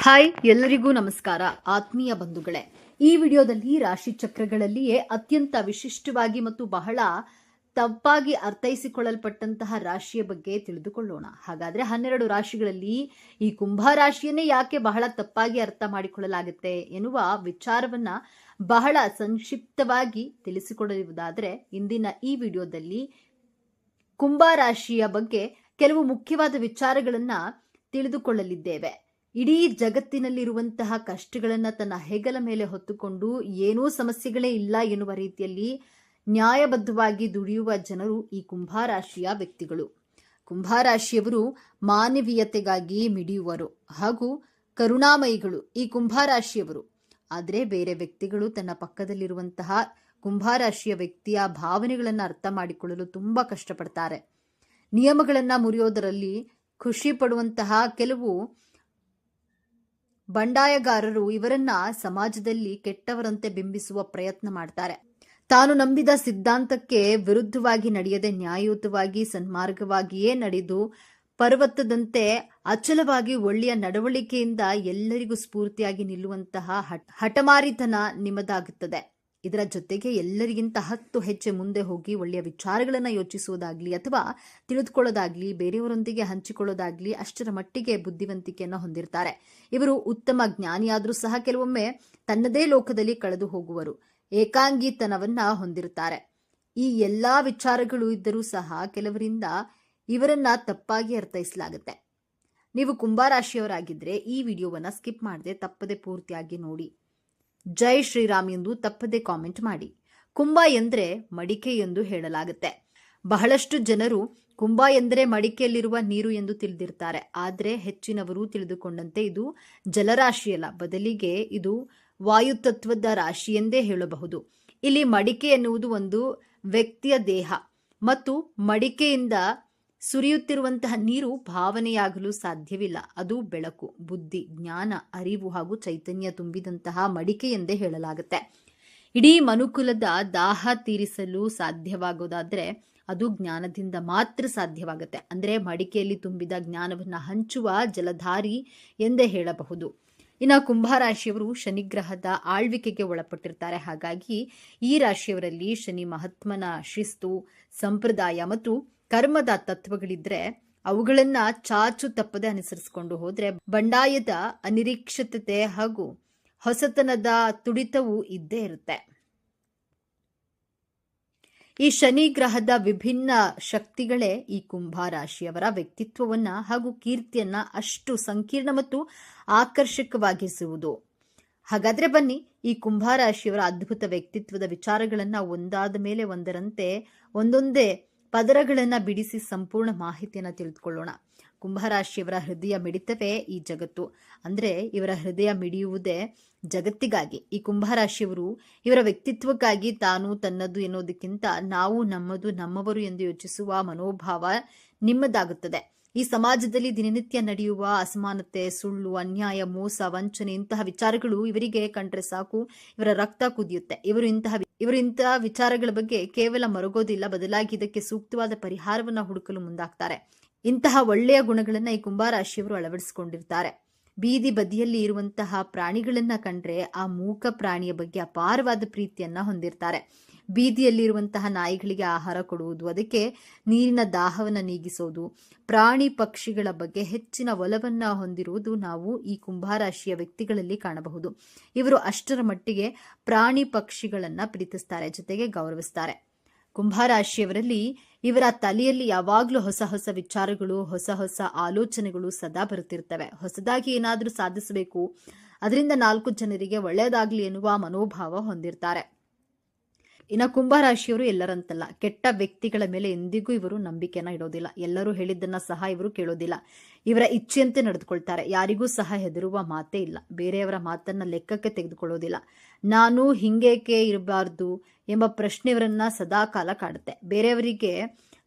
Hi, ಎಲ್ಲರಿಗೂ ನಮಸ್ಕಾರ ಆತ್ಮೀಯ ಬಂಧುಗಳೇ. ಈ ವಿಡಿಯೋದಲ್ಲಿ ರಾಶಿ ಚಕ್ರಗಳಲ್ಲಿಯೇ ಅತ್ಯಂತ ವಿಶಿಷ್ಟವಾಗಿ ಮತ್ತು ಬಹಳ ತಪ್ಪಾಗಿ ಅರ್ಥೈಸಿಕೊಳ್ಳಲ್ಪಟ್ಟಂತಹ ರಾಶಿಯ ಬಗ್ಗೆ ತಿಳಿದುಕೊಳ್ಳೋಣ. ಹಾಗಾದ್ರೆ 12 ರಾಶಿಗಳಲ್ಲಿ ಈ ಕುಂಭ ರಾಶಿಯನ್ನೇ ಯಾಕೆ ಬಹಳ ತಪ್ಪಾಗಿ ಅರ್ಥ ಮಾಡಿಕೊಳ್ಳಲಾಗುತ್ತೆ ಎನ್ನುವ ವಿಚಾರವನ್ನ ಬಹಳ ಸಂಕ್ಷಿಪ್ತವಾಗಿ ತಿಳಿಸಿಕೊಡುವುದಾದರೆ, ಇಂದಿನ ಈ ವಿಡಿಯೋದಲ್ಲಿ ಕುಂಭ ರಾಶಿಯ ಬಗ್ಗೆ ಕೆಲವು ಮುಖ್ಯವಾದ ವಿಚಾರಗಳನ್ನ ತಿಳಿದುಕೊಳ್ಳಲಿದ್ದೇವೆ. ಇಡೀ ಜಗತ್ತಿನಲ್ಲಿರುವಂತಹ ಕಷ್ಟಗಳನ್ನ ತನ್ನ ಹೆಗಲ ಮೇಲೆ ಹೊತ್ತುಕೊಂಡು ಏನೂ ಸಮಸ್ಯೆಗಳೇ ಇಲ್ಲ ಎನ್ನುವ ರೀತಿಯಲ್ಲಿ ನ್ಯಾಯಬದ್ಧವಾಗಿ ದುಡಿಯುವ ಜನರು ಈ ಕುಂಭರಾಶಿಯ ವ್ಯಕ್ತಿಗಳು. ಕುಂಭರಾಶಿಯವರು ಮಾನವೀಯತೆಗಾಗಿ ಮಿಡಿಯುವರು ಹಾಗೂ ಕರುಣಾಮಯಿಗಳು ಈ ಕುಂಭರಾಶಿಯವರು. ಆದರೆ ಬೇರೆ ವ್ಯಕ್ತಿಗಳು ತನ್ನ ಪಕ್ಕದಲ್ಲಿರುವಂತಹ ಕುಂಭರಾಶಿಯ ವ್ಯಕ್ತಿಯ ಭಾವನೆಗಳನ್ನು ಅರ್ಥ ಮಾಡಿಕೊಳ್ಳಲು ತುಂಬಾ ಕಷ್ಟಪಡ್ತಾರೆ. ನಿಯಮಗಳನ್ನ ಮುರಿಯೋದರಲ್ಲಿ ಖುಷಿ ಪಡುವಂತಹ ಕೆಲವು ಬಂಡಾಯಗಾರರು ಇವರನ್ನ ಸಮಾಜದಲ್ಲಿ ಕೆಟ್ಟವರಂತೆ ಬಿಂಬಿಸುವ ಪ್ರಯತ್ನ ಮಾಡ್ತಾರೆ. ತಾನು ನಂಬಿದ ಸಿದ್ಧಾಂತಕ್ಕೆ ವಿರುದ್ಧವಾಗಿ ನಡೆಯದೆ ನ್ಯಾಯಯುತವಾಗಿ ಸನ್ಮಾರ್ಗವಾಗಿಯೇ ನಡೆದು ಪರ್ವತದಂತೆ ಅಚಲವಾಗಿ ಒಳ್ಳೆಯ ನಡವಳಿಕೆಯಿಂದ ಎಲ್ಲರಿಗೂ ಸ್ಫೂರ್ತಿಯಾಗಿ ನಿಲ್ಲುವಂತಹ ಹಠಮಾರಿತನ ನಿಮ್ಮದಾಗುತ್ತದೆ. ಇದರ ಜೊತೆಗೆ ಎಲ್ಲರಿಗಿಂತ 10 ಹೆಜ್ಜೆ ಮುಂದೆ ಹೋಗಿ ಒಳ್ಳೆಯ ವಿಚಾರಗಳನ್ನು ಯೋಚಿಸುವುದಾಗ್ಲಿ ಅಥವಾ ತಿಳಿದುಕೊಳ್ಳೋದಾಗ್ಲಿ, ಬೇರೆಯವರೊಂದಿಗೆ ಹಂಚಿಕೊಳ್ಳೋದಾಗ್ಲಿ ಅಷ್ಟರ ಮಟ್ಟಿಗೆ ಬುದ್ಧಿವಂತಿಕೆಯನ್ನು ಹೊಂದಿರ್ತಾರೆ. ಇವರು ಉತ್ತಮ ಜ್ಞಾನಿಯಾದರೂ ಸಹ ಕೆಲವೊಮ್ಮೆ ತನ್ನದೇ ಲೋಕದಲ್ಲಿ ಕಳೆದು ಹೋಗುವರು. ಏಕಾಂಗಿತನವನ್ನ ಹೊಂದಿರುತ್ತಾರೆ. ಈ ಎಲ್ಲಾ ವಿಚಾರಗಳು ಇದ್ದರೂ ಸಹ ಕೆಲವರಿಂದ ಇವರನ್ನ ತಪ್ಪಾಗಿ ಅರ್ಥೈಸಲಾಗುತ್ತೆ. ನೀವು ಕುಂಭರಾಶಿಯವರಾಗಿದ್ರೆ ಈ ವಿಡಿಯೋವನ್ನ ಸ್ಕಿಪ್ ಮಾಡದೆ ತಪ್ಪದೆ ಪೂರ್ತಿಯಾಗಿ ನೋಡಿ. ಜೈ ಶ್ರೀರಾಮ್ ಎಂದು ತಪ್ಪದೆ ಕಾಮೆಂಟ್ ಮಾಡಿ. ಕುಂಭ ಎಂದ್ರೆ ಮಡಿಕೆ ಎಂದು ಹೇಳಲಾಗುತ್ತೆ. ಬಹಳಷ್ಟು ಜನರು ಕುಂಭ ಎಂದರೆ ಮಡಿಕೆಯಲ್ಲಿರುವ ನೀರು ಎಂದು ತಿಳಿದಿರ್ತಾರೆ. ಆದರೆ ಹೆಚ್ಚಿನವರು ತಿಳಿದುಕೊಂಡಂತೆ ಇದು ಜಲರಾಶಿಯಲ್ಲ, ಬದಲಿಗೆ ಇದು ವಾಯುತತ್ವದ ರಾಶಿ ಎಂದೇ ಹೇಳಬಹುದು. ಇಲ್ಲಿ ಮಡಿಕೆ ಎನ್ನುವುದು ಒಂದು ವ್ಯಕ್ತಿಯ ದೇಹ ಮತ್ತು ಮಡಿಕೆಯಿಂದ ಸುರಿಯುತ್ತಿರುವಂತಹ ನೀರು ಭಾವನೆಯಾಗಲು ಸಾಧ್ಯವಿಲ್ಲ. ಅದು ಬೆಳಕು, ಬುದ್ಧಿ, ಜ್ಞಾನ, ಅರಿವು ಹಾಗೂ ಚೈತನ್ಯ ತುಂಬಿದಂತಹ ಮಡಿಕೆ ಎಂದೇ ಹೇಳಲಾಗುತ್ತೆ. ಇಡೀ ಮನುಕುಲದ ದಾಹ ತೀರಿಸಲು ಸಾಧ್ಯವಾಗೋದಾದ್ರೆ ಅದು ಜ್ಞಾನದಿಂದ ಮಾತ್ರ ಸಾಧ್ಯವಾಗುತ್ತೆ. ಅಂದ್ರೆ ಮಡಿಕೆಯಲ್ಲಿ ತುಂಬಿದ ಜ್ಞಾನವನ್ನ ಹಂಚುವ ಜಲಧಾರಿ ಎಂದೇ ಹೇಳಬಹುದು. ಇನ್ನು ಕುಂಭರಾಶಿಯವರು ಶನಿಗ್ರಹದ ಆಳ್ವಿಕೆಗೆ ಒಳಪಟ್ಟಿರ್ತಾರೆ. ಹಾಗಾಗಿ ಈ ರಾಶಿಯವರಲ್ಲಿ ಶನಿ ಮಹಾತ್ಮನ ಶಿಸ್ತು, ಸಂಪ್ರದಾಯ ಮತ್ತು ಕರ್ಮದ ತತ್ವಗಳಿದ್ರೆ ಅವುಗಳನ್ನ ಚಾಚು ತಪ್ಪದೆ ಅನುಸರಿಸಿಕೊಂಡು ಹೋದ್ರೆ ಬಂಡಾಯದ ಅನಿರೀಕ್ಷಿತತೆ ಹಾಗೂ ಹೊಸತನದ ತುಡಿತವು ಇದ್ದೇ ಇರುತ್ತೆ. ಈ ಶನಿ ಗ್ರಹದ ವಿಭಿನ್ನ ಶಕ್ತಿಗಳೇ ಈ ಕುಂಭರಾಶಿಯವರ ವ್ಯಕ್ತಿತ್ವವನ್ನ ಹಾಗೂ ಕೀರ್ತಿಯನ್ನ ಅಷ್ಟು ಸಂಕೀರ್ಣ ಮತ್ತು ಆಕರ್ಷಕವಾಗಿಸುವುದು. ಹಾಗಾದ್ರೆ ಬನ್ನಿ, ಈ ಕುಂಭರಾಶಿಯವರ ಅದ್ಭುತ ವ್ಯಕ್ತಿತ್ವದ ವಿಚಾರಗಳನ್ನ ಒಂದಾದ ಮೇಲೆ ಒಂದರಂತೆ ಒಂದೊಂದೇ ಪದರಗಳನ್ನ ಬಿಡಿಸಿ ಸಂಪೂರ್ಣ ಮಾಹಿತಿಯನ್ನ ತಿಳಿದುಕೊಳ್ಳೋಣ. ಕುಂಭರಾಶಿಯವರ ಹೃದಯ ಮಿಡಿತವೇ ಈ ಜಗತ್ತು. ಅಂದ್ರೆ ಇವರ ಹೃದಯ ಮಿಡಿಯುವುದೇ ಜಗತ್ತಿಗಾಗಿ. ಈ ಕುಂಭರಾಶಿಯವರು ಇವರ ವ್ಯಕ್ತಿತ್ವಕ್ಕಾಗಿ ತಾನು ತನ್ನದು ಎನ್ನುವುದಕ್ಕಿಂತ ನಾವು ನಮ್ಮದು ನಮ್ಮವರು ಎಂದು ಯೋಚಿಸುವ ಮನೋಭಾವ ನಿಮ್ಮದಾಗುತ್ತದೆ. ಈ ಸಮಾಜದಲ್ಲಿ ದಿನನಿತ್ಯ ನಡೆಯುವ ಅಸಮಾನತೆ, ಸುಳ್ಳು, ಅನ್ಯಾಯ, ಮೋಸ, ವಂಚನೆ ಇಂತಹ ವಿಚಾರಗಳು ಇವರಿಗೆ ಕಂಡ್ರೆ ಸಾಕು ಇವರ ರಕ್ತ ಕುದಿಯುತ್ತೆ. ಇವರು ಇಂತಹ ವಿಚಾರಗಳ ಬಗ್ಗೆ ಕೇವಲ ಮರಗೋದಿಲ್ಲ, ಬದಲಾಗಿ ಇದಕ್ಕೆ ಸೂಕ್ತವಾದ ಪರಿಹಾರವನ್ನ ಹುಡುಕಲು ಮುಂದಾಗ್ತಾರೆ. ಇಂತಹ ಒಳ್ಳೆಯ ಗುಣಗಳನ್ನ ಈ ಕುಂಭರಾಶಿಯವರು ಅಳವಡಿಸಿಕೊಂಡಿರ್ತಾರೆ. ಬೀದಿ ಬದಿಯಲ್ಲಿ ಇರುವಂತಹ ಪ್ರಾಣಿಗಳನ್ನ ಕಂಡ್ರೆ ಆ ಮೂಕ ಪ್ರಾಣಿಯ ಬಗ್ಗೆ ಅಪಾರವಾದ ಪ್ರೀತಿಯನ್ನ ಹೊಂದಿರ್ತಾರೆ. ಬೀದಿಯಲ್ಲಿರುವಂತಹ ನಾಯಿಗಳಿಗೆ ಆಹಾರ ಕೊಡುವುದು, ಅದಕ್ಕೆ ನೀರಿನ ದಾಹವನ್ನು ನೀಗಿಸೋದು, ಪ್ರಾಣಿ ಪಕ್ಷಿಗಳ ಬಗ್ಗೆ ಹೆಚ್ಚಿನ ಒಲವನ್ನ ಹೊಂದಿರುವುದು ನಾವು ಈ ಕುಂಭರಾಶಿಯ ವ್ಯಕ್ತಿಗಳಲ್ಲಿ ಕಾಣಬಹುದು. ಇವರು ಅಷ್ಟರ ಮಟ್ಟಿಗೆ ಪ್ರಾಣಿ ಪಕ್ಷಿಗಳನ್ನ ಪ್ರೀತಿಸ್ತಾರೆ, ಜೊತೆಗೆ ಗೌರವಿಸ್ತಾರೆ. ಕುಂಭರಾಶಿಯವರಲ್ಲಿ ಇವರ ತಲೆಯಲ್ಲಿ ಯಾವಾಗಲೂ ಹೊಸ ಹೊಸ ವಿಚಾರಗಳು, ಹೊಸ ಹೊಸ ಆಲೋಚನೆಗಳು ಸದಾ ಬರುತ್ತಿರ್ತವೆ. ಹೊಸದಾಗಿ ಏನಾದರೂ ಸಾಧಿಸಬೇಕು, ಅದರಿಂದ 4 ಜನರಿಗೆ ಒಳ್ಳೆಯದಾಗ್ಲಿ ಎನ್ನುವ ಮನೋಭಾವ ಹೊಂದಿರ್ತಾರೆ. ಇನ್ನು ಕುಂಭರಾಶಿಯವರು ಎಲ್ಲರಂತಲ್ಲ, ಕೆಟ್ಟ ವ್ಯಕ್ತಿಗಳ ಮೇಲೆ ಎಂದಿಗೂ ಇವರು ನಂಬಿಕೆನ ಇಡೋದಿಲ್ಲ. ಎಲ್ಲರೂ ಹೇಳಿದ್ದನ್ನ ಸಹ ಇವರು ಕೇಳೋದಿಲ್ಲ. ಇವರ ಇಚ್ಛೆಯಂತೆ ನಡೆದುಕೊಳ್ತಾರೆ. ಯಾರಿಗೂ ಸಹ ಹೆದರುವ ಮಾತೇ ಇಲ್ಲ. ಬೇರೆಯವರ ಮಾತನ್ನ ಲೆಕ್ಕಕ್ಕೆ ತೆಗೆದುಕೊಳ್ಳೋದಿಲ್ಲ. ನಾನು ಹಿಂಗೇಕೆ ಇರಬಾರ್ದು ಎಂಬ ಪ್ರಶ್ನೆ ಇವರನ್ನ ಸದಾ ಕಾಲ ಕಾಡುತ್ತೆ. ಬೇರೆಯವರಿಗೆ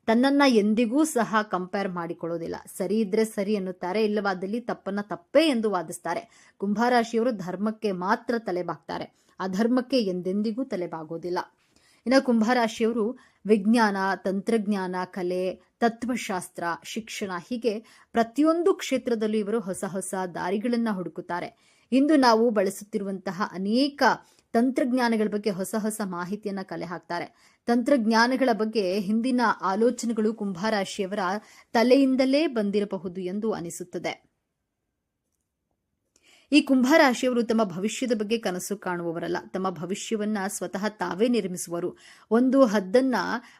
ತನ್ನನ್ನ ಎಂದಿಗೂ ಸಹ ಕಂಪೇರ್ ಮಾಡಿಕೊಳ್ಳೋದಿಲ್ಲ. ಸರಿ ಇದ್ರೆ ಸರಿ ಎನ್ನುತ್ತಾರೆ, ಇಲ್ಲವಾದಲ್ಲಿ ತಪ್ಪನ್ನ ತಪ್ಪೇ ಎಂದು ವಾದಿಸ್ತಾರೆ. ಕುಂಭರಾಶಿಯವರು ಧರ್ಮಕ್ಕೆ ಮಾತ್ರ ತಲೆಬಾಗ್ತಾರೆ, ಅಧರ್ಮಕ್ಕೆ ಎಂದೆಂದಿಗೂ ತಲೆಬಾಗೋದಿಲ್ಲ. ಇನ್ನು ಕುಂಭರಾಶಿಯವರು ವಿಜ್ಞಾನ, ತಂತ್ರಜ್ಞಾನ, ಕಲೆ, ತತ್ವಶಾಸ್ತ್ರ, ಶಿಕ್ಷಣ ಹೀಗೆ ಪ್ರತಿಯೊಂದು ಕ್ಷೇತ್ರದಲ್ಲೂ ಇವರು ಹೊಸ ಹೊಸ ದಾರಿಗಳನ್ನು ಹುಡುಕುತ್ತಾರೆ. ಇಂದು ನಾವು ಬಳಸುತ್ತಿರುವಂತಹ ಅನೇಕ ತಂತ್ರಜ್ಞಾನಗಳ ಬಗ್ಗೆ ಹೊಸ ಹೊಸ ಮಾಹಿತಿಯನ್ನ ಕಲೆ ಹಾಕ್ತಾರೆ. ತಂತ್ರಜ್ಞಾನಗಳ ಬಗ್ಗೆ ಹಿಂದಿನ ಆಲೋಚನೆಗಳು ಕುಂಭರಾಶಿಯವರ ತಲೆಯಿಂದಲೇ ಬಂದಿರಬಹುದು ಎಂದು ಅನಿಸುತ್ತದೆ. ಈ ಕುಂಭರಾಶಿಯವರು ತಮ್ಮ ಭವಿಷ್ಯದ ಬಗ್ಗೆ ಕನಸು ಕಾಣುವವರಲ್ಲ, ತಮ್ಮ ಭವಿಷ್ಯವನ್ನ ಸ್ವತಃ ತಾವೇ ನಿರ್ಮಿಸುವರು. ಒಂದು ಹದ್ದನ್ನ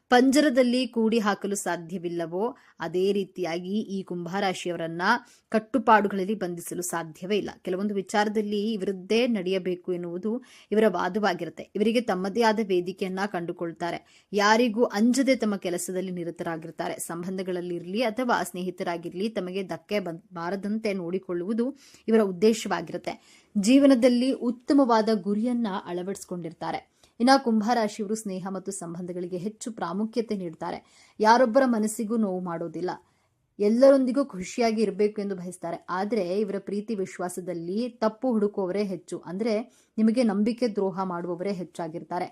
ಪಂಜರದಲ್ಲಿ ಕೂಡಿ ಹಾಕಲು ಸಾಧ್ಯವಿಲ್ಲವೋ ಅದೇ ರೀತಿಯಾಗಿ ಈ ಕುಂಭರಾಶಿಯವರನ್ನ ಕಟ್ಟುಪಾಡುಗಳಲ್ಲಿ ಬಂಧಿಸಲು ಸಾಧ್ಯವೇ ಇಲ್ಲ. ಕೆಲವೊಂದು ವಿಚಾರದಲ್ಲಿ ಇವರದ್ದೇ ನಡೆಯಬೇಕು ಎನ್ನುವುದು ಇವರ ವಾದವಾಗಿರುತ್ತೆ. ಇವರಿಗೆ ತಮ್ಮದೇ ಆದ ವೇದಿಕೆಯನ್ನ ಕಂಡುಕೊಳ್ತಾರೆ. ಯಾರಿಗೂ ಅಂಜದೆ ತಮ್ಮ ಕೆಲಸದಲ್ಲಿ ನಿರತರಾಗಿರ್ತಾರೆ. ಸಂಬಂಧಗಳಲ್ಲಿರಲಿ ಅಥವಾ ಸ್ನೇಹಿತರಾಗಿರಲಿ ತಮಗೆ ಧಕ್ಕೆ ಬಾರದಂತೆ ನೋಡಿಕೊಳ್ಳುವುದು ಇವರ ಉದ್ದೇಶವಾಗಿರುತ್ತೆ. ಜೀವನದಲ್ಲಿ ಉತ್ತಮವಾದ ಗುರಿಯನ್ನ ಅಳವಡಿಸಿಕೊಂಡಿರ್ತಾರೆ. ಇನ್ನು ಕುಂಭರಾಶಿಯವರು ಸ್ನೇಹ ಮತ್ತು ಸಂಬಂಧಗಳಿಗೆ ಹೆಚ್ಚು ಪ್ರಾಮುಖ್ಯತೆ ನೀಡ್ತಾರೆ. ಯಾರೊಬ್ಬರ ಮನಸ್ಸಿಗೂ ನೋವು ಮಾಡೋದಿಲ್ಲ. ಎಲ್ಲರೊಂದಿಗೂ ಖುಷಿಯಾಗಿ ಇರಬೇಕು ಎಂದು ಬಯಸ್ತಾರೆ. ಆದರೆ ಇವರ ಪ್ರೀತಿ ವಿಶ್ವಾಸದಲ್ಲಿ ತಪ್ಪು ಹುಡುಕುವವರೇ ಹೆಚ್ಚು. ಅಂದ್ರೆ ನಿಮಗೆ ನಂಬಿಕೆ ದ್ರೋಹ ಮಾಡುವವರೇ ಹೆಚ್ಚಾಗಿರ್ತಾರೆ.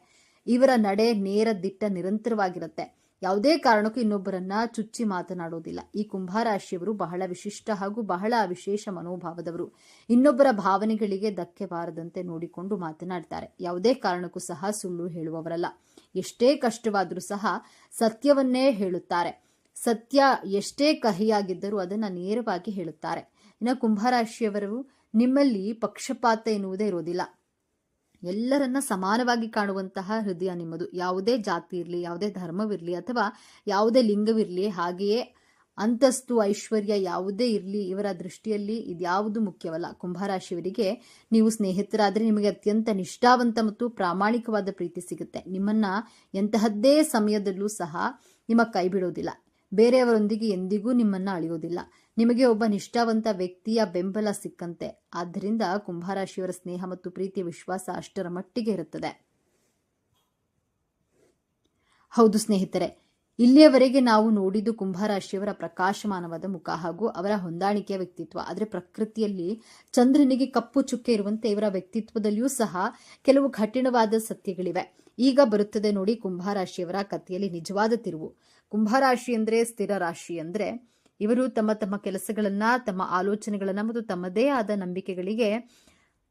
ಇವರ ನಡೆ ನೇರ ದಿಟ್ಟ ನಿರಂತರವಾಗಿರುತ್ತೆ. ಯಾವುದೇ ಕಾರಣಕ್ಕೂ ಇನ್ನೊಬ್ಬರನ್ನ ಚುಚ್ಚಿ ಮಾತನಾಡೋದಿಲ್ಲ. ಈ ಕುಂಭರಾಶಿಯವರು ಬಹಳ ವಿಶಿಷ್ಟ ಹಾಗೂ ಬಹಳ ವಿಶೇಷ ಮನೋಭಾವದವರು. ಇನ್ನೊಬ್ಬರ ಭಾವನೆಗಳಿಗೆ ಧಕ್ಕೆ ಬಾರದಂತೆ ನೋಡಿಕೊಂಡು ಮಾತನಾಡ್ತಾರೆ. ಯಾವುದೇ ಕಾರಣಕ್ಕೂ ಸಹ ಸುಳ್ಳು ಹೇಳುವವರಲ್ಲ. ಎಷ್ಟೇ ಕಷ್ಟವಾದರೂ ಸಹ ಸತ್ಯವನ್ನೇ ಹೇಳುತ್ತಾರೆ. ಸತ್ಯ ಎಷ್ಟೇ ಕಹಿಯಾಗಿದ್ದರೂ ಅದನ್ನ ನೇರವಾಗಿ ಹೇಳುತ್ತಾರೆ. ಇನ್ನು ಕುಂಭರಾಶಿಯವರು ನಿಮ್ಮಲ್ಲಿ ಪಕ್ಷಪಾತ ಎನ್ನುವುದೇ ಇರೋದಿಲ್ಲ. ಎಲ್ಲರನ್ನ ಸಮಾನವಾಗಿ ಕಾಣುವಂತಹ ಹೃದಯ ನಿಮ್ಮದು. ಯಾವುದೇ ಜಾತಿ ಇರಲಿ, ಯಾವುದೇ ಧರ್ಮವಿರಲಿ ಅಥವಾ ಯಾವುದೇ ಲಿಂಗವಿರಲಿ, ಹಾಗೆಯೇ ಅಂತಸ್ತು ಐಶ್ವರ್ಯ ಯಾವುದೇ ಇರಲಿ, ಇವರ ದೃಷ್ಟಿಯಲ್ಲಿ ಇದ್ಯಾವುದು ಮುಖ್ಯವಲ್ಲ. ಕುಂಭರಾಶಿಯವರಿಗೆ ನೀವು ಸ್ನೇಹಿತರಾದರೆ ನಿಮಗೆ ಅತ್ಯಂತ ನಿಷ್ಠಾವಂತ ಮತ್ತು ಪ್ರಾಮಾಣಿಕವಾದ ಪ್ರೀತಿ ಸಿಗುತ್ತೆ. ನಿಮ್ಮನ್ನ ಎಂತಹದ್ದೇ ಸಮಯದಲ್ಲೂ ಸಹ ನಿಮ್ಮ ಕೈ ಬಿಡೋದಿಲ್ಲ. ಬೇರೆಯವರೊಂದಿಗೆ ಎಂದಿಗೂ ನಿಮ್ಮನ್ನ ಅಳೆಯೋದಿಲ್ಲ. ನಿಮಗೆ ಒಬ್ಬ ನಿಷ್ಠಾವಂತ ವ್ಯಕ್ತಿಯ ಬೆಂಬಲ ಸಿಕ್ಕಂತೆ. ಆದ್ದರಿಂದ ಕುಂಭರಾಶಿಯವರ ಸ್ನೇಹ ಮತ್ತು ಪ್ರೀತಿ ವಿಶ್ವಾಸ ಅಷ್ಟರ ಮಟ್ಟಿಗೆ ಇರುತ್ತದೆ. ಹೌದು ಸ್ನೇಹಿತರೆ, ಇಲ್ಲಿಯವರೆಗೆ ನಾವು ನೋಡಿದ್ದು ಕುಂಭರಾಶಿಯವರ ಪ್ರಕಾಶಮಾನವಾದ ಮುಖ ಹಾಗೂ ಅವರ ಹೊಂದಾಣಿಕೆಯ ವ್ಯಕ್ತಿತ್ವ. ಆದರೆ ಪ್ರಕೃತಿಯಲ್ಲಿ ಚಂದ್ರನಿಗೆ ಕಪ್ಪು ಚುಕ್ಕೆ ಇರುವಂತೆ ಇವರ ವ್ಯಕ್ತಿತ್ವದಲ್ಲಿಯೂ ಸಹ ಕೆಲವು ಕಠಿಣವಾದ ಸತ್ಯಗಳಿವೆ. ಈಗ ಬರುತ್ತದೆ ನೋಡಿ ಕುಂಭರಾಶಿಯವರ ಕಥೆಯಲ್ಲಿ ನಿಜವಾದ ತಿರುವು. ಕುಂಭರಾಶಿ ಅಂದ್ರೆ ಸ್ಥಿರ ರಾಶಿ. ಅಂದ್ರೆ ಇವರು ತಮ್ಮ ತಮ್ಮ ಕೆಲಸಗಳನ್ನ, ತಮ್ಮ ಆಲೋಚನೆಗಳನ್ನ ಮತ್ತು ತಮ್ಮದೇ ಆದ ನಂಬಿಕೆಗಳಿಗೆ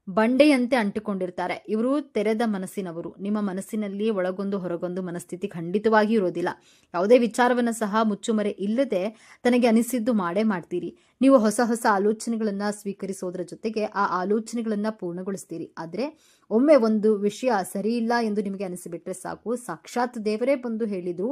ಬಂಡೆಯಂತೆ ಅಂಟಿಕೊಂಡಿರ್ತಾರೆ. ಇವರು ತೆರೆದ ಮನಸ್ಸಿನವರು. ನಿಮ್ಮ ಮನಸ್ಸಿನಲ್ಲಿ ಒಳಗೊಂದು ಹೊರಗೊಂದು ಮನಸ್ಥಿತಿ ಖಂಡಿತವಾಗಿ ಇರೋದಿಲ್ಲ. ಯಾವುದೇ ವಿಚಾರವನ್ನ ಸಹ ಮುಚ್ಚುಮರೆ ಇಲ್ಲದೆ ತನಗೆ ಅನಿಸಿದ್ದು ಮಾಡೇ ಮಾಡ್ತೀರಿ. ನೀವು ಹೊಸ ಹೊಸ ಆಲೋಚನೆಗಳನ್ನ ಸ್ವೀಕರಿಸೋದ್ರ ಜೊತೆಗೆ ಆ ಆಲೋಚನೆಗಳನ್ನ ಪೂರ್ಣಗೊಳಿಸ್ತೀರಿ. ಆದ್ರೆ ಒಮ್ಮೆ ಒಂದು ವಿಷಯ ಸರಿ ಇಲ್ಲ ಎಂದು ನಿಮಗೆ ಅನಿಸಿಬಿಟ್ರೆ ಸಾಕು, ಸಾಕ್ಷಾತ್ ದೇವರೇ ಬಂದು ಹೇಳಿದ್ರು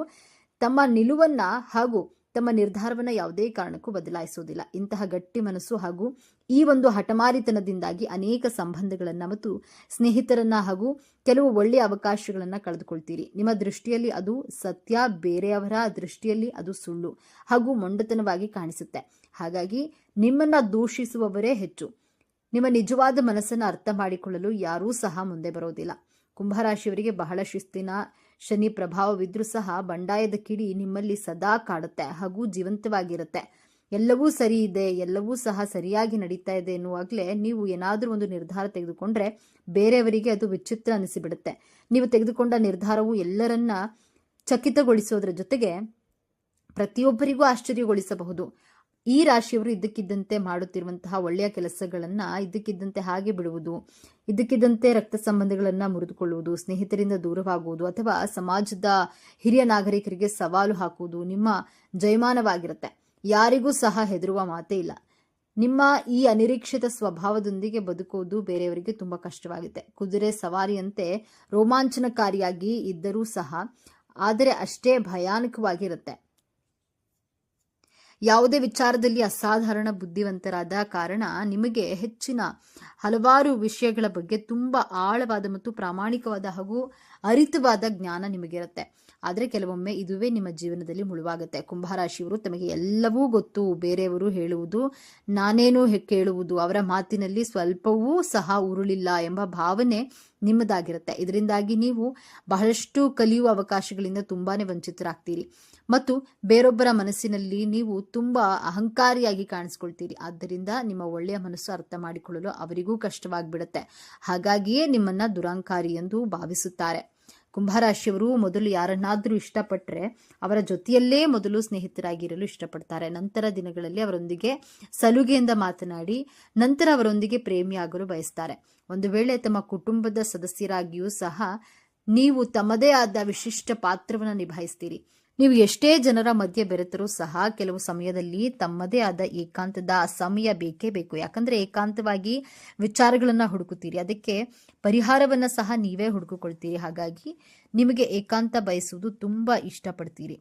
ತಮ್ಮ ನಿಲುವನ್ನ ಹಾಗೂ ತಮ್ಮ ನಿರ್ಧಾರವನ್ನ ಯಾವುದೇ ಕಾರಣಕ್ಕೂ ಬದಲಾಯಿಸುವುದಿಲ್ಲ. ಇಂತಹ ಗಟ್ಟಿ ಮನಸ್ಸು ಹಾಗೂ ಈ ಒಂದು ಹಠಮಾರಿತನದಿಂದಾಗಿ ಅನೇಕ ಸಂಬಂಧಗಳನ್ನ ಮತ್ತು ಸ್ನೇಹಿತರನ್ನ ಹಾಗೂ ಕೆಲವು ಒಳ್ಳೆಯ ಅವಕಾಶಗಳನ್ನ ಕಳೆದುಕೊಳ್ತೀರಿ. ನಿಮ್ಮ ದೃಷ್ಟಿಯಲ್ಲಿ ಅದು ಸತ್ಯ, ಬೇರೆಯವರ ದೃಷ್ಟಿಯಲ್ಲಿ ಅದು ಸುಳ್ಳು ಹಾಗೂ ಮೊಂಡತನವಾಗಿ ಕಾಣಿಸುತ್ತೆ. ಹಾಗಾಗಿ ನಿಮ್ಮನ್ನ ದೂಷಿಸುವವರೇ ಹೆಚ್ಚು. ನಿಮ್ಮ ನಿಜವಾದ ಮನಸ್ಸನ್ನು ಅರ್ಥ ಮಾಡಿಕೊಳ್ಳಲು ಯಾರೂ ಸಹ ಮುಂದೆ ಬರೋದಿಲ್ಲ. ಕುಂಭರಾಶಿಯವರಿಗೆ ಬಹಳ ಶಿಸ್ತಿನ ಶನಿ ಪ್ರಭಾವವಿದ್ರೂ ಸಹ ಬಂಡಾಯದ ಕಿಡಿ ನಿಮ್ಮಲ್ಲಿ ಸದಾ ಕಾಡುತ್ತೆ ಹಾಗೂ ಜೀವಂತವಾಗಿರುತ್ತೆ. ಎಲ್ಲವೂ ಸರಿ ಇದೆ, ಎಲ್ಲವೂ ಸಹ ಸರಿಯಾಗಿ ನಡೀತಾ ಇದೆ ಎನ್ನುವಾಗಲೇ ನೀವು ಏನಾದರೂ ಒಂದು ನಿರ್ಧಾರ ತೆಗೆದುಕೊಂಡ್ರೆ ಬೇರೆಯವರಿಗೆ ಅದು ವಿಚಿತ್ರ ಅನಿಸಿಬಿಡುತ್ತೆ. ನೀವು ತೆಗೆದುಕೊಂಡ ನಿರ್ಧಾರವು ಎಲ್ಲರನ್ನ ಚಕಿತಗೊಳಿಸೋದ್ರ ಜೊತೆಗೆ ಪ್ರತಿಯೊಬ್ಬರಿಗೂ ಆಶ್ಚರ್ಯಗೊಳಿಸಬಹುದು. ಈ ರಾಶಿಯವರು ಇದ್ದಕ್ಕಿದ್ದಂತೆ ಮಾಡುತ್ತಿರುವಂತಹ ಒಳ್ಳೆಯ ಕೆಲಸಗಳನ್ನ ಇದ್ದಕ್ಕಿದ್ದಂತೆ ಹಾಗೆ ಬಿಡುವುದು, ಇದ್ದಕ್ಕಿದ್ದಂತೆ ರಕ್ತ ಸಂಬಂಧಗಳನ್ನ ಮುರಿದುಕೊಳ್ಳುವುದು, ಸ್ನೇಹಿತರಿಂದ ದೂರವಾಗುವುದು ಅಥವಾ ಸಮಾಜದ ಹಿರಿಯ ನಾಗರಿಕರಿಗೆ ಸವಾಲು ಹಾಕುವುದು ನಿಮ್ಮ ಜಯಮಾನವಾಗಿರುತ್ತೆ. ಯಾರಿಗೂ ಸಹ ಹೆದರುವ ಮಾತೇ ಇಲ್ಲ. ನಿಮ್ಮ ಈ ಅನಿರೀಕ್ಷಿತ ಸ್ವಭಾವದೊಂದಿಗೆ ಬದುಕುವುದು ಬೇರೆಯವರಿಗೆ ತುಂಬಾ ಕಷ್ಟವಾಗುತ್ತೆ. ಕುದುರೆ ಸವಾರಿಯಂತೆ ರೋಮಾಂಚನಕಾರಿಯಾಗಿ ಇದ್ದರೂ ಸಹ ಆದರೆ ಅಷ್ಟೇ ಭಯಾನಕವಾಗಿರುತ್ತೆ. ಯಾವುದೇ ವಿಚಾರದಲ್ಲಿ ಅಸಾಧಾರಣ ಬುದ್ಧಿವಂತರಾದ ಕಾರಣ ನಿಮಗೆ ಹೆಚ್ಚಿನ ಹಲವಾರು ವಿಷಯಗಳ ಬಗ್ಗೆ ತುಂಬಾ ಆಳವಾದ ಮತ್ತು ಪ್ರಾಮಾಣಿಕವಾದ ಹಾಗೂ ಅರಿತವಾದ ಜ್ಞಾನ ನಿಮಗಿರುತ್ತೆ. ಆದರೆ ಕೆಲವೊಮ್ಮೆ ಇದುವೇ ನಿಮ್ಮ ಜೀವನದಲ್ಲಿ ಮುಳುವಾಗುತ್ತೆ. ಕುಂಭರಾಶಿಯವರು ತಮಗೆ ಎಲ್ಲವೂ ಗೊತ್ತು, ಬೇರೆಯವರು ಹೇಳುವುದು ನಾನೇನು ಕೇಳುವುದು, ಅವರ ಮಾತಿನಲ್ಲಿ ಸ್ವಲ್ಪವೂ ಸಹ ಉರುಳಿಲ್ಲ ಎಂಬ ಭಾವನೆ ನಿಮ್ಮದಾಗಿರುತ್ತೆ. ಇದರಿಂದಾಗಿ ನೀವು ಬಹಳಷ್ಟು ಕಲಿಯುವ ಅವಕಾಶಗಳಿಂದ ತುಂಬಾನೇ ವಂಚಿತರಾಗ್ತೀರಿ ಮತ್ತು ಬೇರೊಬ್ಬರ ಮನಸ್ಸಿನಲ್ಲಿ ನೀವು ತುಂಬಾ ಅಹಂಕಾರಿಯಾಗಿ ಕಾಣಿಸ್ಕೊಳ್ತೀರಿ. ಆದ್ದರಿಂದ ನಿಮ್ಮ ಒಳ್ಳೆಯ ಮನಸ್ಸು ಅರ್ಥ ಮಾಡಿಕೊಳ್ಳಲು ಅವರಿಗೂ ಕಷ್ಟವಾಗಿಬಿಡುತ್ತೆ. ಹಾಗಾಗಿಯೇ ನಿಮ್ಮನ್ನ ದುರಂಕಾರಿ ಎಂದು ಭಾವಿಸುತ್ತಾರೆ. ಕುಂಭರಾಶಿಯವರು ಮೊದಲು ಯಾರನ್ನಾದರೂ ಇಷ್ಟಪಟ್ಟರೆ ಅವರ ಜೊತೆಯಲ್ಲೇ ಮೊದಲು ಸ್ನೇಹಿತರಾಗಿರಲು ಇಷ್ಟಪಡ್ತಾರೆ. ನಂತರ ದಿನಗಳಲ್ಲಿ ಅವರೊಂದಿಗೆ ಸಲುಗೆಯಿಂದ ಮಾತನಾಡಿ ನಂತರ ಅವರೊಂದಿಗೆ ಪ್ರೇಮಿಯಾಗಲು ಬಯಸ್ತಾರೆ. ಒಂದು ವೇಳೆ ತಮ್ಮ ಕುಟುಂಬದ ಸದಸ್ಯರಾಗಿಯೂ ಸಹ ನೀವು ತಮ್ಮದೇ ಆದ ವಿಶಿಷ್ಟ ಪಾತ್ರವನ್ನು ನಿಭಾಯಿಸ್ತೀರಿ. ನೀವು ಎಷ್ಟೇ ಜನರ ಮಧ್ಯೆ ಬೆರೆತರೂ ಸಹ ಕೆಲವು ಸಮಯದಲ್ಲಿ ತಮ್ಮದೇ ಆದ ಏಕಾಂತದ ಸಮಯ ಬೇಕೇ ಬೇಕು. ಯಾಕಂದ್ರೆ ಏಕಾಂತವಾಗಿ ವಿಚಾರಗಳನ್ನ ಹುಡುಕುತ್ತೀರಿ, ಅದಕ್ಕೆ ಪರಿಹಾರವನ್ನ ಸಹ ನೀವೇ ಹುಡುಕಿಕೊಳ್ತೀರಿ. ಹಾಗಾಗಿ ನಿಮಗೆ ಏಕಾಂತ ಬಯಸುವುದು ತುಂಬಾ ಇಷ್ಟಪಡ್ತೀರಿ.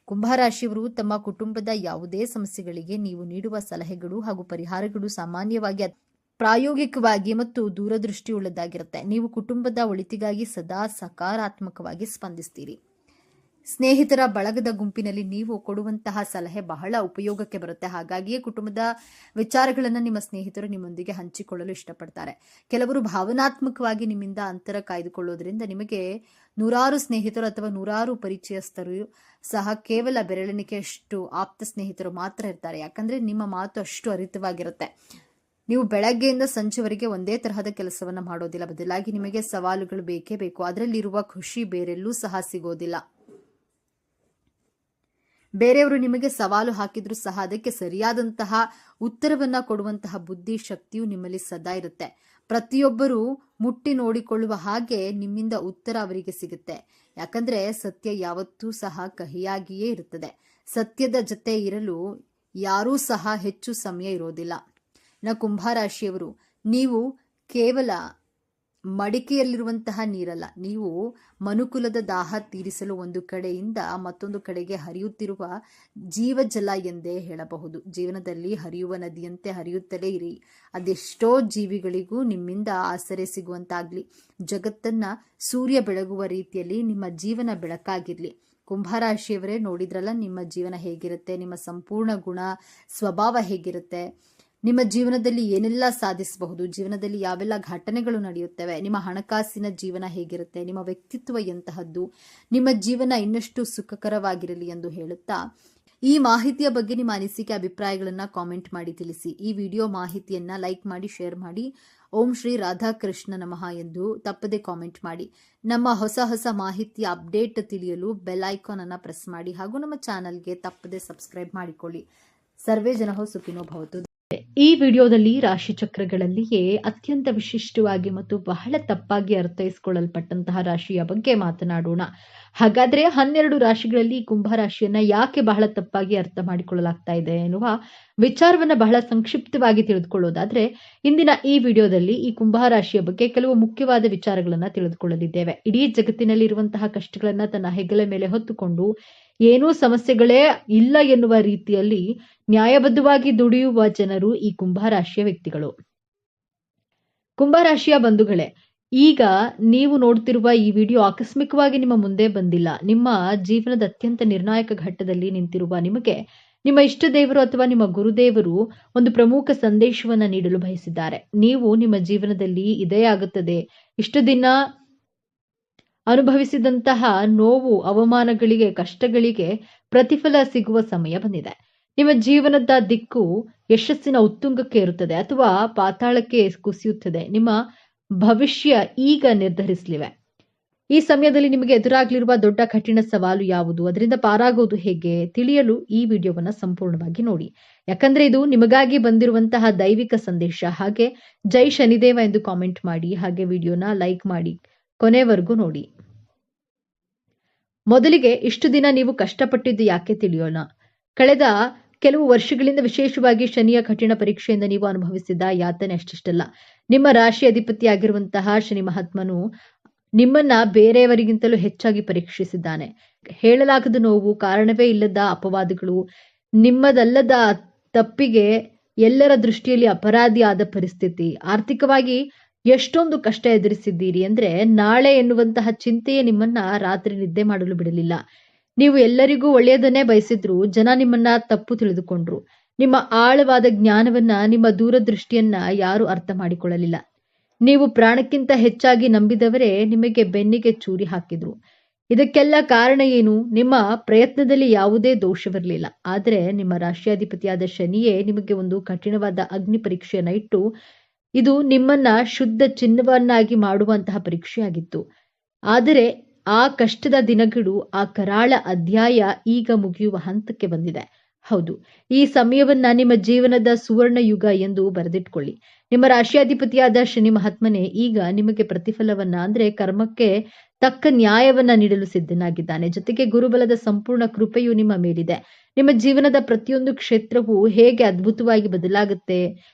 ಕುಂಭರಾಶಿಯವರು ತಮ್ಮ ಕುಟುಂಬದ ಯಾವುದೇ ಸಮಸ್ಯೆಗಳಿಗೆ ನೀವು ನೀಡುವ ಸಲಹೆಗಳು ಹಾಗೂ ಪರಿಹಾರಗಳು ಸಾಮಾನ್ಯವಾಗಿ ಪ್ರಾಯೋಗಿಕವಾಗಿ ಮತ್ತು ದೂರದೃಷ್ಟಿಯುಳ್ಳದಾಗಿರುತ್ತೆ. ನೀವು ಕುಟುಂಬದ ಒಳಿತಿಗಾಗಿ ಸದಾ ಸಕಾರಾತ್ಮಕವಾಗಿ ಸ್ಪಂದಿಸ್ತೀರಿ. ಸ್ನೇಹಿತರ ಬಳಗದ ಗುಂಪಿನಲ್ಲಿ ನೀವು ಕೊಡುವಂತಹ ಸಲಹೆ ಬಹಳ ಉಪಯೋಗಕ್ಕೆ ಬರುತ್ತೆ. ಹಾಗಾಗಿಯೇ ಕುಟುಂಬದ ವಿಚಾರಗಳನ್ನು ನಿಮ್ಮ ಸ್ನೇಹಿತರು ನಿಮ್ಮೊಂದಿಗೆ ಹಂಚಿಕೊಳ್ಳಲು ಇಷ್ಟಪಡ್ತಾರೆ. ಕೆಲವರು ಭಾವನಾತ್ಮಕವಾಗಿ ನಿಮ್ಮಿಂದ ಅಂತರ ಕಾಯ್ದುಕೊಳ್ಳೋದ್ರಿಂದ ನಿಮಗೆ ನೂರಾರು ಸ್ನೇಹಿತರು ಅಥವಾ ನೂರಾರು ಪರಿಚಯಸ್ಥರು ಸಹ ಕೇವಲ ಬೆರಳೆಣಿಕೆಯಷ್ಟು ಆಪ್ತ ಸ್ನೇಹಿತರು ಮಾತ್ರ ಇರ್ತಾರೆ. ಯಾಕಂದ್ರೆ ನಿಮ್ಮ ಮಾತು ಅಷ್ಟು ಹರಿತವಾಗಿರುತ್ತೆ. ನೀವು ಬೆಳಗ್ಗೆಯಿಂದ ಸಂಜೆವರೆಗೆ ಒಂದೇ ತರಹದ ಕೆಲಸವನ್ನ ಮಾಡೋದಿಲ್ಲ. ಬದಲಾಗಿ ನಿಮಗೆ ಸವಾಲುಗಳು ಬೇಕೇ ಬೇಕು. ಅದರಲ್ಲಿರುವ ಖುಷಿ ಬೇರೆಲ್ಲೂ ಸಹ ಸಿಗೋದಿಲ್ಲ. ಬೇರೆಯವರು ನಿಮಗೆ ಸವಾಲು ಹಾಕಿದ್ರೂ ಸಹ ಅದಕ್ಕೆ ಸರಿಯಾದಂತಹ ಉತ್ತರವನ್ನ ಕೊಡುವಂತಹ ಬುದ್ಧಿ ಶಕ್ತಿಯು ನಿಮ್ಮಲ್ಲಿ ಸದಾ ಇರುತ್ತೆ. ಪ್ರತಿಯೊಬ್ಬರು ಮುಟ್ಟಿ ನೋಡಿಕೊಳ್ಳುವ ಹಾಗೆ ನಿಮ್ಮಿಂದ ಉತ್ತರ ಅವರಿಗೆ ಸಿಗುತ್ತೆ. ಯಾಕಂದ್ರೆ ಸತ್ಯ ಯಾವತ್ತೂ ಸಹ ಕಹಿಯಾಗಿಯೇ ಇರುತ್ತದೆ. ಸತ್ಯದ ಜೊತೆ ಇರಲು ಯಾರೂ ಸಹ ಹೆಚ್ಚು ಸಮಯ ಇರೋದಿಲ್ಲ. ಕುಂಭರಾಶಿಯವರು ನೀವು ಕೇವಲ ಮಡಿಕೆಯಲ್ಲಿರುವಂತಹ ನೀರಲ್ಲ, ನೀವು ಮನುಕುಲದ ದಾಹ ತೀರಿಸಲು ಒಂದು ಕಡೆಯಿಂದ ಮತ್ತೊಂದು ಕಡೆಗೆ ಹರಿಯುತ್ತಿರುವ ಜೀವಜಲ ಎಂದೇ ಹೇಳಬಹುದು. ಜೀವನದಲ್ಲಿ ಹರಿಯುವ ನದಿಯಂತೆ ಹರಿಯುತ್ತಲೇ ಇರಿ. ಅದೆಷ್ಟೋ ಜೀವಿಗಳಿಗೂ ನಿಮ್ಮಿಂದ ಆಸರೆ ಸಿಗುವಂತಾಗ್ಲಿ. ಜಗತ್ತನ್ನ ಸೂರ್ಯ ಬೆಳಗುವ ರೀತಿಯಲ್ಲಿ ನಿಮ್ಮ ಜೀವನ ಬೆಳಕಾಗಿರ್ಲಿ. ಕುಂಭರಾಶಿಯವರೇ, ನೋಡಿದ್ರಲ್ಲ ನಿಮ್ಮ ಜೀವನ ಹೇಗಿರುತ್ತೆ, ನಿಮ್ಮ ಸಂಪೂರ್ಣ ಗುಣ ಸ್ವಭಾವ ಹೇಗಿರುತ್ತೆ, ನಿಮ್ಮ ಜೀವನದಲ್ಲಿ ಏನೆಲ್ಲ ಸಾಧಿಸಬಹುದು, ಜೀವನದಲ್ಲಿ ಯಾವೆಲ್ಲ ಘಟನೆಗಳು ನಡೆಯುತ್ತವೆ, ನಿಮ್ಮ ಹಣಕಾಸಿನ ಜೀವನ ಹೇಗಿರುತ್ತೆ, ನಿಮ್ಮ ವ್ಯಕ್ತಿತ್ವ ಎಂತಹದ್ದು, ನಿಮ್ಮ ಜೀವನ ಇನ್ನಷ್ಟು ಸುಖಕರವಾಗಿರಲಿ ಎಂದು ಹೇಳುತ್ತಾ ಈ ಮಾಹಿತಿಯ ಬಗ್ಗೆ ನಿಮ್ಮ ಅನಿಸಿಕೆ ಅಭಿಪ್ರಾಯಗಳನ್ನ ಕಾಮೆಂಟ್ ಮಾಡಿ ತಿಳಿಸಿ. ಈ ವಿಡಿಯೋ ಮಾಹಿತಿಯನ್ನ ಲೈಕ್ ಮಾಡಿ, ಶೇರ್ ಮಾಡಿ. ಓಂ ಶ್ರೀ ರಾಧಾಕೃಷ್ಣ ನಮಃ ಎಂದು ತಪ್ಪದೆ ಕಾಮೆಂಟ್ ಮಾಡಿ. ನಮ್ಮ ಹೊಸ ಹೊಸ ಮಾಹಿತಿಯ ಅಪ್ಡೇಟ್ ತಿಳಿಯಲು ಬೆಲ್ ಐಕಾನ್ ಅನ್ನ ಪ್ರೆಸ್ ಮಾಡಿ ಹಾಗೂ ನಮ್ಮ ಚಾನಲ್ಗೆ ತಪ್ಪದೆ ಸಬ್ಸ್ಕ್ರೈಬ್ ಮಾಡಿಕೊಳ್ಳಿ. ಸರ್ವೇ ಜನಃ ಸುಖಿನೋ ಭವತು. ಈ ವಿಡಿಯೋದಲ್ಲಿ ರಾಶಿ ಚಕ್ರಗಳಲ್ಲಿಯೇ ಅತ್ಯಂತ ವಿಶಿಷ್ಟವಾಗಿ ಮತ್ತು ಬಹಳ ತಪ್ಪಾಗಿ ಅರ್ಥೈಸಿಕೊಳ್ಳಲ್ಪಟ್ಟಂತಹ ರಾಶಿಯ ಬಗ್ಗೆ ಮಾತನಾಡೋಣ. ಹಾಗಾದ್ರೆ 12 ರಾಶಿಗಳಲ್ಲಿ ಕುಂಭರಾಶಿಯನ್ನ ಯಾಕೆ ಬಹಳ ತಪ್ಪಾಗಿ ಅರ್ಥ ಮಾಡಿಕೊಳ್ಳಲಾಗ್ತಾ ಇದೆ ಎನ್ನುವ ವಿಚಾರವನ್ನ ಬಹಳ ಸಂಕ್ಷಿಪ್ತವಾಗಿ ತಿಳಿದುಕೊಳ್ಳೋದಾದ್ರೆ, ಇಂದಿನ ಈ ವಿಡಿಯೋದಲ್ಲಿ ಈ ಕುಂಭರಾಶಿಯ ಬಗ್ಗೆ ಕೆಲವು ಮುಖ್ಯವಾದ ವಿಚಾರಗಳನ್ನ ತಿಳಿದುಕೊಳ್ಳಲಿದ್ದೇವೆ. ಇಡೀ ಜಗತ್ತಿನಲ್ಲಿರುವಂತಹ ಕಷ್ಟಗಳನ್ನ ತನ್ನ ಹೆಗಲ ಮೇಲೆ ಹೊತ್ತುಕೊಂಡು ಏನೂ ಸಮಸ್ಯೆಗಳೇ ಇಲ್ಲ ಎನ್ನುವ ರೀತಿಯಲ್ಲಿ ನ್ಯಾಯಬದ್ಧವಾಗಿ ದುಡಿಯುವ ಜನರು ಈ ಕುಂಭರಾಶಿಯ ವ್ಯಕ್ತಿಗಳು. ಕುಂಭರಾಶಿಯ ಬಂಧುಗಳೇ, ಈಗ ನೀವು ನೋಡ್ತಿರುವ ಈ ವಿಡಿಯೋ ಆಕಸ್ಮಿಕವಾಗಿ ನಿಮ್ಮ ಮುಂದೆ ಬಂದಿಲ್ಲ. ನಿಮ್ಮ ಜೀವನದ ಅತ್ಯಂತ ನಿರ್ಣಾಯಕ ಘಟ್ಟದಲ್ಲಿ ನಿಂತಿರುವ ನಿಮಗೆ ನಿಮ್ಮ ಇಷ್ಟ ದೇವರು ಅಥವಾ ನಿಮ್ಮ ಗುರುದೇವರು ಒಂದು ಪ್ರಮುಖ ಸಂದೇಶವನ್ನ ನೀಡಲು ಬಯಸಿದ್ದಾರೆ. ನೀವು ನಿಮ್ಮ ಜೀವನದಲ್ಲಿ ಇದೇ ಆಗುತ್ತದೆ, ಇಷ್ಟು ದಿನ ಅನುಭವಿಸಿದಂತಹ ನೋವು, ಅವಮಾನಗಳಿಗೆ, ಕಷ್ಟಗಳಿಗೆ ಪ್ರತಿಫಲ ಸಿಗುವ ಸಮಯ ಬಂದಿದೆ. ನಿಮ್ಮ ಜೀವನದ ದಿಕ್ಕು ಯಶಸ್ಸಿನ ಉತ್ತುಂಗಕ್ಕೆ ಇರುತ್ತದೆ ಅಥವಾ ಪಾತಾಳಕ್ಕೆ ಕುಸಿಯುತ್ತದೆ. ನಿಮ್ಮ ಭವಿಷ್ಯ ಈಗ ನಿರ್ಧರಿಸಲಿವೆ. ಈ ಸಮಯದಲ್ಲಿ ನಿಮಗೆ ಎದುರಾಗಲಿರುವ ದೊಡ್ಡ ಕಠಿಣ ಸವಾಲು ಯಾವುದು, ಅದರಿಂದ ಪಾರಾಗುವುದು ಹೇಗೆ ತಿಳಿಯಲು ಈ ವಿಡಿಯೋವನ್ನ ಸಂಪೂರ್ಣವಾಗಿ ನೋಡಿ. ಯಾಕಂದ್ರೆ ಇದು ನಿಮಗಾಗಿ ಬಂದಿರುವಂತಹ ದೈವಿಕ ಸಂದೇಶ. ಹಾಗೆ ಜೈ ಶನಿದೇವ ಎಂದು ಕಾಮೆಂಟ್ ಮಾಡಿ, ಹಾಗೆ ವಿಡಿಯೋನ ಲೈಕ್ ಮಾಡಿ, ಕೊನೆವರೆಗೂ ನೋಡಿ. ಮೊದಲಿಗೆ ಇಷ್ಟು ದಿನ ನೀವು ಕಷ್ಟಪಟ್ಟಿದ್ದು ಯಾಕೆ ತಿಳಿಯೋಣ. ಕಳೆದ ಕೆಲವು ವರ್ಷಗಳಿಂದ ವಿಶೇಷವಾಗಿ ಶನಿಯ ಕಠಿಣ ಪರೀಕ್ಷೆಯಿಂದ ನೀವು ಅನುಭವಿಸಿದ ಯಾತನೆ ಅಷ್ಟಿಷ್ಟಲ್ಲ. ನಿಮ್ಮ ರಾಶಿ ಅಧಿಪತಿಯಾಗಿರುವಂತಹ ಶನಿ ಮಹಾತ್ಮನು ನಿಮ್ಮನ್ನ ಬೇರೆಯವರಿಗಿಂತಲೂ ಹೆಚ್ಚಾಗಿ ಪರೀಕ್ಷಿಸಿದ್ದಾನೆ. ಹೇಳಲಾಗದ ನೋವು, ಕಾರಣವೇ ಇಲ್ಲದ ಅಪವಾದಗಳು, ನಿಮ್ಮದಲ್ಲದ ತಪ್ಪಿಗೆ ಎಲ್ಲರ ದೃಷ್ಟಿಯಲ್ಲಿ ಅಪರಾಧಿ ಆದ ಪರಿಸ್ಥಿತಿ, ಆರ್ಥಿಕವಾಗಿ ಎಷ್ಟೊಂದು ಕಷ್ಟ ಎದುರಿಸಿದ್ದೀರಿ ಅಂದ್ರೆ ನಾಳೆ ಎನ್ನುವಂತಹ ಚಿಂತೆಯೇ ನಿಮ್ಮನ್ನ ರಾತ್ರಿ ನಿದ್ದೆ ಮಾಡಲು ಬಿಡಲಿಲ್ಲ. ನೀವು ಎಲ್ಲರಿಗೂ ಒಳ್ಳೆಯದನ್ನೇ ಬಯಸಿದ್ರು ಜನ ನಿಮ್ಮನ್ನ ತಪ್ಪು ತಿಳಿದುಕೊಂಡ್ರು. ನಿಮ್ಮ ಆಳವಾದ ಜ್ಞಾನವನ್ನ, ನಿಮ್ಮ ದೂರದೃಷ್ಟಿಯನ್ನ ಯಾರು ಅರ್ಥ ಮಾಡಿಕೊಳ್ಳಲಿಲ್ಲ. ನೀವು ಪ್ರಾಣಕ್ಕಿಂತ ಹೆಚ್ಚಾಗಿ ನಂಬಿದವರೇ ನಿಮಗೆ ಬೆನ್ನಿಗೆ ಚೂರಿ ಹಾಕಿದ್ರು. ಇದಕ್ಕೆಲ್ಲ ಕಾರಣ ಏನು? ನಿಮ್ಮ ಪ್ರಯತ್ನದಲ್ಲಿ ಯಾವುದೇ ದೋಷವಿರಲಿಲ್ಲ. ಆದರೆ ನಿಮ್ಮ ರಾಷ್ಟ್ರಾಧಿಪತಿಯಾದ ಶನಿಯೇ ನಿಮಗೆ ಒಂದು ಕಠಿಣವಾದ ಅಗ್ನಿ ಪರೀಕ್ಷೆಯನ್ನ ಇಟ್ಟು ಇದು ನಿಮ್ಮನ್ನ ಶುದ್ಧ ಚಿನ್ನವನ್ನಾಗಿ ಮಾಡುವಂತಹ ಪರೀಕ್ಷೆಯಾಗಿತ್ತು. ಆದರೆ ಆ ಕಷ್ಟದ ದಿನಗಳು, ಆ ಕರಾಳ ಅಧ್ಯಾಯ ಈಗ ಮುಗಿಯುವ ಹಂತಕ್ಕೆ ಬಂದಿದೆ. ಹೌದು, ಈ ಸಮಯವನ್ನ ನಿಮ್ಮ ಜೀವನದ ಸುವರ್ಣ ಯುಗ ಎಂದು ಬರೆದಿಟ್ಕೊಳ್ಳಿ. ನಿಮ್ಮ ರಾಶಿಯಾಧಿಪತಿಯಾದ ಶನಿ ಮಹಾತ್ಮನೇ ಈಗ ನಿಮಗೆ ಪ್ರತಿಫಲವನ್ನ ಅಂದ್ರೆ ಕರ್ಮಕ್ಕೆ ತಕ್ಕ ನ್ಯಾಯವನ್ನ ನೀಡಲು ಸಿದ್ಧನಾಗಿದ್ದಾನೆ. ಜೊತೆಗೆ ಗುರುಬಲದ ಸಂಪೂರ್ಣ ಕೃಪೆಯು ನಿಮ್ಮ ಮೇಲಿದೆ. ನಿಮ್ಮ ಜೀವನದ ಪ್ರತಿಯೊಂದು ಕ್ಷೇತ್ರವು ಹೇಗೆ ಅದ್ಭುತವಾಗಿ ಬದಲಾಗುತ್ತೆ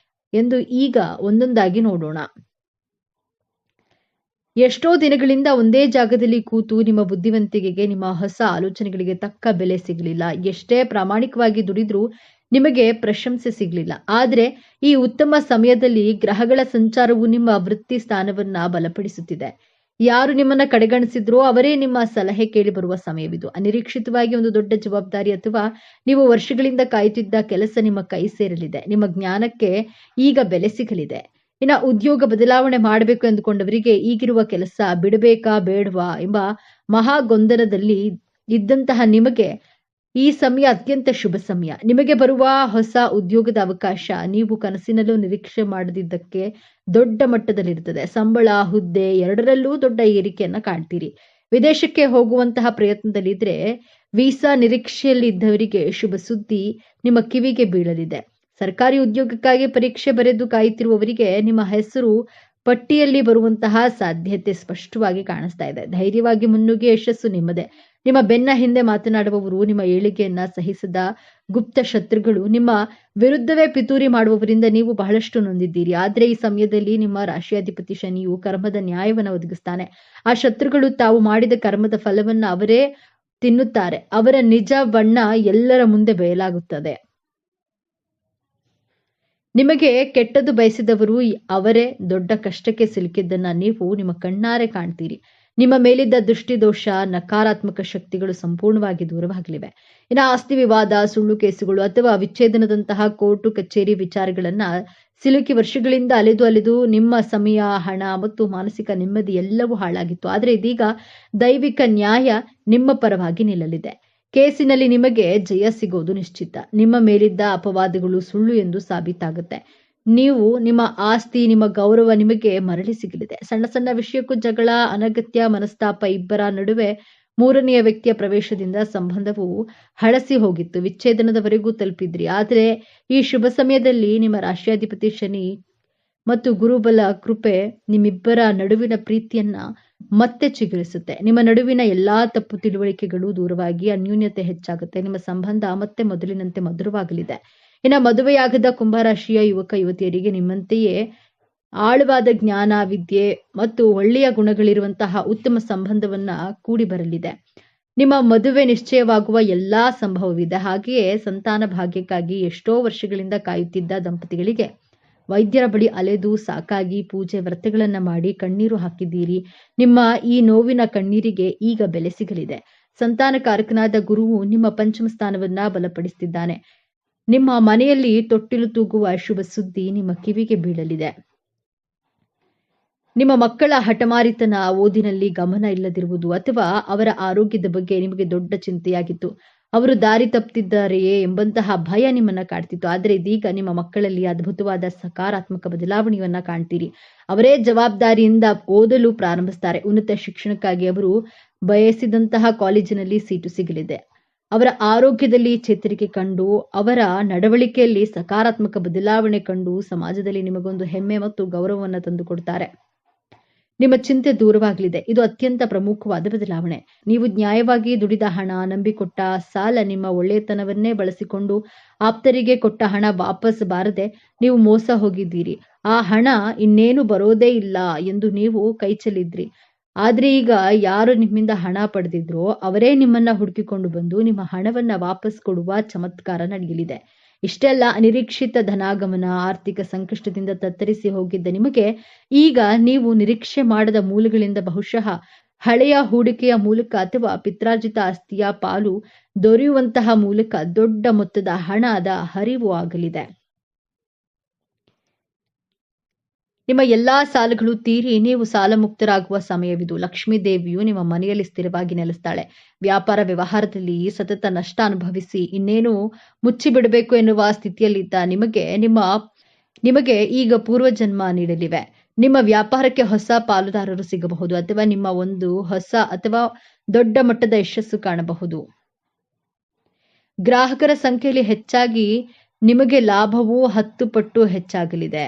ಎಂದು ಈಗ ಒಂದೊಂದಾಗಿ ನೋಡೋಣ. ಎಷ್ಟೋ ದಿನಗಳಿಂದ ಒಂದೇ ಜಾಗದಲ್ಲಿ ಕೂತು ನಿಮ್ಮ ಬುದ್ಧಿವಂತಿಕೆಗೆ, ನಿಮ್ಮ ಹೊಸ ಆಲೋಚನೆಗಳಿಗೆ ತಕ್ಕ ಬೆಲೆ ಸಿಗಲಿಲ್ಲ. ಎಷ್ಟೇ ಪ್ರಾಮಾಣಿಕವಾಗಿ ದುಡಿದ್ರೂ ನಿಮಗೆ ಪ್ರಶಂಸೆ ಸಿಗಲಿಲ್ಲ. ಆದರೆ ಈ ಉತ್ತಮ ಸಮಯದಲ್ಲಿ ಗ್ರಹಗಳ ಸಂಚಾರವು ನಿಮ್ಮ ವೃತ್ತಿ ಸ್ಥಾನವನ್ನ ಬಲಪಡಿಸುತ್ತಿದೆ. ಯಾರು ನಿಮ್ಮನ್ನ ಕಡೆಗಣಿಸಿದ್ರೋ ಅವರೇ ನಿಮ್ಮ ಸಲಹೆ ಕೇಳಿ ಬರುವ ಸಮಯವಿದು. ಅನಿರೀಕ್ಷಿತವಾಗಿ ಒಂದು ದೊಡ್ಡ ಜವಾಬ್ದಾರಿ ಅಥವಾ ನೀವು ವರ್ಷಗಳಿಂದ ಕಾಯುತ್ತಿದ್ದ ಕೆಲಸ ನಿಮ್ಮ ಕೈ ಸೇರಲಿದೆ. ನಿಮ್ಮ ಜ್ಞಾನಕ್ಕೆ ಈಗ ಬೆಲೆ ಸಿಗಲಿದೆ. ಇನ್ನು ಉದ್ಯೋಗ ಬದಲಾವಣೆ ಮಾಡಬೇಕು ಎಂದುಕೊಂಡವರಿಗೆ ಈಗಿರುವ ಕೆಲಸ ಬಿಡಬೇಕಾ ಬೇಡವಾ ಎಂಬ ಮಹಾ ಗೊಂದಲದಲ್ಲಿ ಇದ್ದಂತಹ ನಿಮಗೆ ಈ ಸಮಯ ಅತ್ಯಂತ ಶುಭ ಸಮಯ. ನಿಮಗೆ ಬರುವ ಹೊಸ ಉದ್ಯೋಗದ ಅವಕಾಶ ನೀವು ಕನಸಿನಲ್ಲೂ ನಿರೀಕ್ಷೆ ಮಾಡದಿದ್ದಕ್ಕೆ ದೊಡ್ಡ ಮಟ್ಟದಲ್ಲಿರುತ್ತದೆ. ಸಂಬಳ, ಹುದ್ದೆ ಎರಡರಲ್ಲೂ ದೊಡ್ಡ ಏರಿಕೆಯನ್ನ ಕಾಣ್ತೀರಿ. ವಿದೇಶಕ್ಕೆ ಹೋಗುವಂತಹ ಪ್ರಯತ್ನದಲ್ಲಿದ್ರೆ ವೀಸಾ ನಿರೀಕ್ಷೆಯಲ್ಲಿದ್ದವರಿಗೆ ಶುಭ ಸುದ್ದಿ ನಿಮ್ಮ ಕಿವಿಗೆ ಬೀಳಲಿದೆ. ಸರ್ಕಾರಿ ಉದ್ಯೋಗಕ್ಕಾಗಿ ಪರೀಕ್ಷೆ ಬರೆದು ಕಾಯುತ್ತಿರುವವರಿಗೆ ನಿಮ್ಮ ಹೆಸರು ಪಟ್ಟಿಯಲ್ಲಿ ಬರುವಂತಹ ಸಾಧ್ಯತೆ ಸ್ಪಷ್ಟವಾಗಿ ಕಾಣಿಸ್ತಾ ಇದೆ. ಧೈರ್ಯವಾಗಿ ಮುನ್ನುಗ್ಗಿ ಯಶಸ್ಸು ನಿಮ್ಮದೇ. ನಿಮ್ಮ ಬೆನ್ನ ಹಿಂದೆ ಮಾತನಾಡುವವರು, ನಿಮ್ಮ ಏಳಿಗೆಯನ್ನ ಸಹಿಸದ ಗುಪ್ತ ಶತ್ರುಗಳು, ನಿಮ್ಮ ವಿರುದ್ಧವೇ ಪಿತೂರಿ ಮಾಡುವವರಿಂದ ನೀವು ಬಹಳಷ್ಟು ನೊಂದಿದ್ದೀರಿ. ಆದ್ರೆ ಈ ಸಮಯದಲ್ಲಿ ನಿಮ್ಮ ರಾಶಿಯಾಧಿಪತಿ ಶನಿಯು ಕರ್ಮದ ನ್ಯಾಯವನ್ನು ಒದಗಿಸ್ತಾನೆ. ಆ ಶತ್ರುಗಳು ತಾವು ಮಾಡಿದ ಕರ್ಮದ ಫಲವನ್ನ ಅವರೇ ತಿನ್ನುತ್ತಾರೆ. ಅವರ ನಿಜ ಬಣ್ಣ ಎಲ್ಲರ ಮುಂದೆ ಬಯಲಾಗುತ್ತದೆ. ನಿಮಗೆ ಕೆಟ್ಟದ್ದು ಬಯಸಿದವರು ಅವರೇ ದೊಡ್ಡ ಕಷ್ಟಕ್ಕೆ ಸಿಲುಕಿದ್ದನ್ನ ನೀವು ನಿಮ್ಮ ಕಣ್ಣಾರೆ ಕಾಣ್ತೀರಿ. ನಿಮ್ಮ ಮೇಲಿದ್ದ ದೃಷ್ಟಿದೋಷ, ನಕಾರಾತ್ಮಕ ಶಕ್ತಿಗಳು ಸಂಪೂರ್ಣವಾಗಿ ದೂರವಾಗಲಿವೆ. ಇನ್ನು ಆಸ್ತಿ ವಿವಾದ, ಸುಳ್ಳು ಕೇಸುಗಳು ಅಥವಾ ವಿಚ್ಛೇದನದಂತಹ ಕೋರ್ಟು ಕಚೇರಿ ವಿಚಾರಗಳನ್ನ ಸಿಲುಕಿ ವರ್ಷಗಳಿಂದ ಅಲೆದು ನಿಮ್ಮ ಸಮಯ, ಹಣ ಮತ್ತು ಮಾನಸಿಕ ನೆಮ್ಮದಿ ಎಲ್ಲವೂ ಹಾಳಾಗಿತ್ತು. ಆದರೆ ಇದೀಗ ದೈವಿಕ ನ್ಯಾಯ ನಿಮ್ಮ ಪರವಾಗಿ ನಿಲ್ಲಲಿದೆ. ಕೇಸಿನಲ್ಲಿ ನಿಮಗೆ ಜಯ ಸಿಗೋದು ನಿಶ್ಚಿತ. ನಿಮ್ಮ ಮೇಲಿದ್ದ ಅಪವಾದಗಳು ಸುಳ್ಳು ಎಂದು ಸಾಬೀತಾಗುತ್ತೆ. ನೀವು ನಿಮ್ಮ ಆಸ್ತಿ, ನಿಮ್ಮ ಗೌರವ ನಿಮಗೆ ಮರಳಿ ಸಿಗಲಿದೆ. ಸಣ್ಣ ಸಣ್ಣ ವಿಷಯಕ್ಕೂ ಜಗಳ, ಅನಗತ್ಯ ಮನಸ್ತಾಪ, ಇಬ್ಬರ ನಡುವೆ ಮೂರನೆಯ ವ್ಯಕ್ತಿಯ ಪ್ರವೇಶದಿಂದ ಸಂಬಂಧವು ಹಳಸಿ ಹೋಗಿತ್ತು. ವಿಚ್ಛೇದನದವರೆಗೂ ತಲುಪಿದ್ರಿ. ಆದರೆ ಈ ಶುಭ ಸಮಯದಲ್ಲಿ ನಿಮ್ಮ ರಾಶಿಯಾಧಿಪತಿ ಶನಿ ಮತ್ತು ಗುರುಬಲ ಕೃಪೆ ನಿಮ್ಮಿಬ್ಬರ ನಡುವಿನ ಪ್ರೀತಿಯನ್ನ ಮತ್ತೆ ಚಿಗುರಿಸುತ್ತೆ. ನಿಮ್ಮ ನಡುವಿನ ಎಲ್ಲಾ ತಪ್ಪು ತಿಳುವಳಿಕೆಗಳು ದೂರವಾಗಿ ಅನ್ಯೂನ್ಯತೆ ಹೆಚ್ಚಾಗುತ್ತೆ. ನಿಮ್ಮ ಸಂಬಂಧ ಮತ್ತೆ ಮೊದಲಿನಂತೆ ಮಧುರವಾಗಲಿದೆ. ಇನ್ನು ಮದುವೆಯಾಗದ ಕುಂಭರಾಶಿಯ ಯುವಕ ಯುವತಿಯರಿಗೆ ನಿಮ್ಮಂತೆಯೇ ಆಳವಾದ ಜ್ಞಾನ, ವಿದ್ಯೆ ಮತ್ತು ಒಳ್ಳೆಯ ಗುಣಗಳಿರುವಂತಹ ಉತ್ತಮ ಸಂಬಂಧವನ್ನ ಕೂಡಿ ಬರಲಿದೆ. ನಿಮ್ಮ ಮದುವೆ ನಿಶ್ಚಯವಾಗುವ ಎಲ್ಲಾ ಸಂಭವವಿದೆ. ಹಾಗೆಯೇ ಸಂತಾನ ಭಾಗ್ಯಕ್ಕಾಗಿ ಎಷ್ಟೋ ವರ್ಷಗಳಿಂದ ಕಾಯುತ್ತಿದ್ದ ದಂಪತಿಗಳಿಗೆ ವೈದ್ಯರ ಬಳಿ ಅಲೆದು ಸಾಕಾಗಿ ಪೂಜೆ ವ್ರತಗಳನ್ನ ಮಾಡಿ ಕಣ್ಣೀರು ಹಾಕಿದ್ದೀರಿ. ನಿಮ್ಮ ಈ ನೋವಿನ ಕಣ್ಣೀರಿಗೆ ಈಗ ಬೆಲೆ ಸಿಗಲಿದೆ. ಸಂತಾನಕಾರಕನಾದ ಗುರುವು ನಿಮ್ಮ ಪಂಚಮ ಸ್ಥಾನವನ್ನ ಬಲಪಡಿಸುತ್ತಿದ್ದಾನೆ. ನಿಮ್ಮ ಮನೆಯಲ್ಲಿ ತೊಟ್ಟಿಲು ತೂಗುವ ಶುಭ ಸುದ್ದಿ ನಿಮ್ಮ ಕಿವಿಗೆ ಬೀಳಲಿದೆ. ನಿಮ್ಮ ಮಕ್ಕಳ ಹಠಮಾರಿತನ, ಓದಿನಲ್ಲಿ ಗಮನ ಇಲ್ಲದಿರುವುದು ಅಥವಾ ಅವರ ಆರೋಗ್ಯದ ಬಗ್ಗೆ ನಿಮಗೆ ದೊಡ್ಡ ಚಿಂತೆಯಾಗಿತ್ತು. ಅವರು ದಾರಿ ತಪ್ಪುತ್ತಿದ್ದಾರೆಯೇ ಎಂಬಂತಹ ಭಯ ನಿಮ್ಮನ್ನ ಕಾಡ್ತಿತ್ತು. ಆದರೆ ಇದೀಗ ನಿಮ್ಮ ಮಕ್ಕಳಲ್ಲಿ ಅದ್ಭುತವಾದ ಸಕಾರಾತ್ಮಕ ಬದಲಾವಣೆಯನ್ನ ಕಾಣ್ತೀರಿ. ಅವರೇ ಜವಾಬ್ದಾರಿಯಿಂದ ಓದಲು ಪ್ರಾರಂಭಿಸ್ತಾರೆ. ಉನ್ನತ ಶಿಕ್ಷಣಕ್ಕಾಗಿ ಅವರು ಬಯಸಿದಂತಹ ಕಾಲೇಜಿನಲ್ಲಿ ಸೀಟು ಸಿಗಲಿದೆ. ಅವರ ಆರೋಗ್ಯದಲ್ಲಿ ಚೇತರಿಕೆ ಕಂಡು, ಅವರ ನಡವಳಿಕೆಯಲ್ಲಿ ಸಕಾರಾತ್ಮಕ ಬದಲಾವಣೆ ಕಂಡು ಸಮಾಜದಲ್ಲಿ ನಿಮಗೊಂದು ಹೆಮ್ಮೆ ಮತ್ತು ಗೌರವವನ್ನು ತಂದುಕೊಡ್ತಾರೆ. ನಿಮ್ಮ ಚಿಂತೆ ದೂರವಾಗಲಿದೆ. ಇದು ಅತ್ಯಂತ ಪ್ರಮುಖವಾದ ಬದಲಾವಣೆ. ನೀವು ನ್ಯಾಯವಾಗಿ ದುಡಿದ ಹಣ, ನಂಬಿಕೊಟ್ಟ ಸಾಲ, ನಿಮ್ಮ ಒಳ್ಳೆಯತನವನ್ನೇ ಬಳಸಿಕೊಂಡು ಆಪ್ತರಿಗೆ ಕೊಟ್ಟ ಹಣ ವಾಪಸ್ ಬಾರದೆ ನೀವು ಮೋಸ ಹೋಗಿದ್ದೀರಿ. ಆ ಹಣ ಇನ್ನೇನು ಬರೋದೇ ಇಲ್ಲ ಎಂದು ನೀವು ಕೈ ಚೆಲ್ಲಿದ್ರಿ. ಆದ್ರೆ ಈಗ ಯಾರು ನಿಮ್ಮಿಂದ ಹಣ ಪಡೆದಿದ್ರೋ ಅವರೇ ನಿಮ್ಮನ್ನ ಹುಡುಕಿಕೊಂಡು ಬಂದು ನಿಮ್ಮ ಹಣವನ್ನ ವಾಪಸ್ ಕೊಡುವ ಚಮತ್ಕಾರ ನಡೆಯಲಿದೆ. ಇಷ್ಟೇ ಅಲ್ಲ, ಅನಿರೀಕ್ಷಿತ ಧನಾಗಮನ, ಆರ್ಥಿಕ ಸಂಕಷ್ಟದಿಂದ ತತ್ತರಿಸಿ ಹೋಗಿದ್ದ ನಿಮಗೆ ಈಗ ನೀವು ನಿರೀಕ್ಷೆ ಮಾಡದ ಮೂಲಗಳಿಂದ ಬಹುಶಃ ಹಳೆಯ ಹೂಡಿಕೆಯ ಮೂಲಕ ಅಥವಾ ಪಿತ್ರಾರ್ಜಿತ ಆಸ್ತಿಯ ಪಾಲು ದೊರೆಯುವಂತಹ ಮೂಲಕ ದೊಡ್ಡ ಮೊತ್ತದ ಹಣದ ಹರಿವು ಆಗಲಿದೆ. ನಿಮ್ಮ ಎಲ್ಲಾ ಸಾಲಗಳು ತೀರಿ ನೀವು ಸಾಲ ಮುಕ್ತರಾಗುವ ಸಮಯವಿದು. ಲಕ್ಷ್ಮೀ ದೇವಿಯು ನಿಮ್ಮ ಮನೆಯಲ್ಲಿ ಸ್ಥಿರವಾಗಿ ನೆಲೆಸ್ತಾಳೆ. ವ್ಯಾಪಾರ ವ್ಯವಹಾರದಲ್ಲಿ ಸತತ ನಷ್ಟ ಅನುಭವಿಸಿ ಇನ್ನೇನು ಮುಚ್ಚಿಬಿಡಬೇಕು ಎನ್ನುವ ಸ್ಥಿತಿಯಲ್ಲಿದ್ದ ನಿಮಗೆ ಈಗ ಪೂರ್ವಜನ್ಮ ನೀಡಲಿವೆ. ನಿಮ್ಮ ವ್ಯಾಪಾರಕ್ಕೆ ಹೊಸ ಪಾಲುದಾರರು ಸಿಗಬಹುದು ಅಥವಾ ನಿಮ್ಮ ಒಂದು ಹೊಸ ಅಥವಾ ದೊಡ್ಡ ಮಟ್ಟದ ಯಶಸ್ಸು ಕಾಣಬಹುದು. ಗ್ರಾಹಕರ ಸಂಖ್ಯೆಯಲ್ಲಿ ಹೆಚ್ಚಾಗಿ ನಿಮಗೆ ಲಾಭವು 10 ಪಟ್ಟು ಹೆಚ್ಚಾಗಲಿದೆ.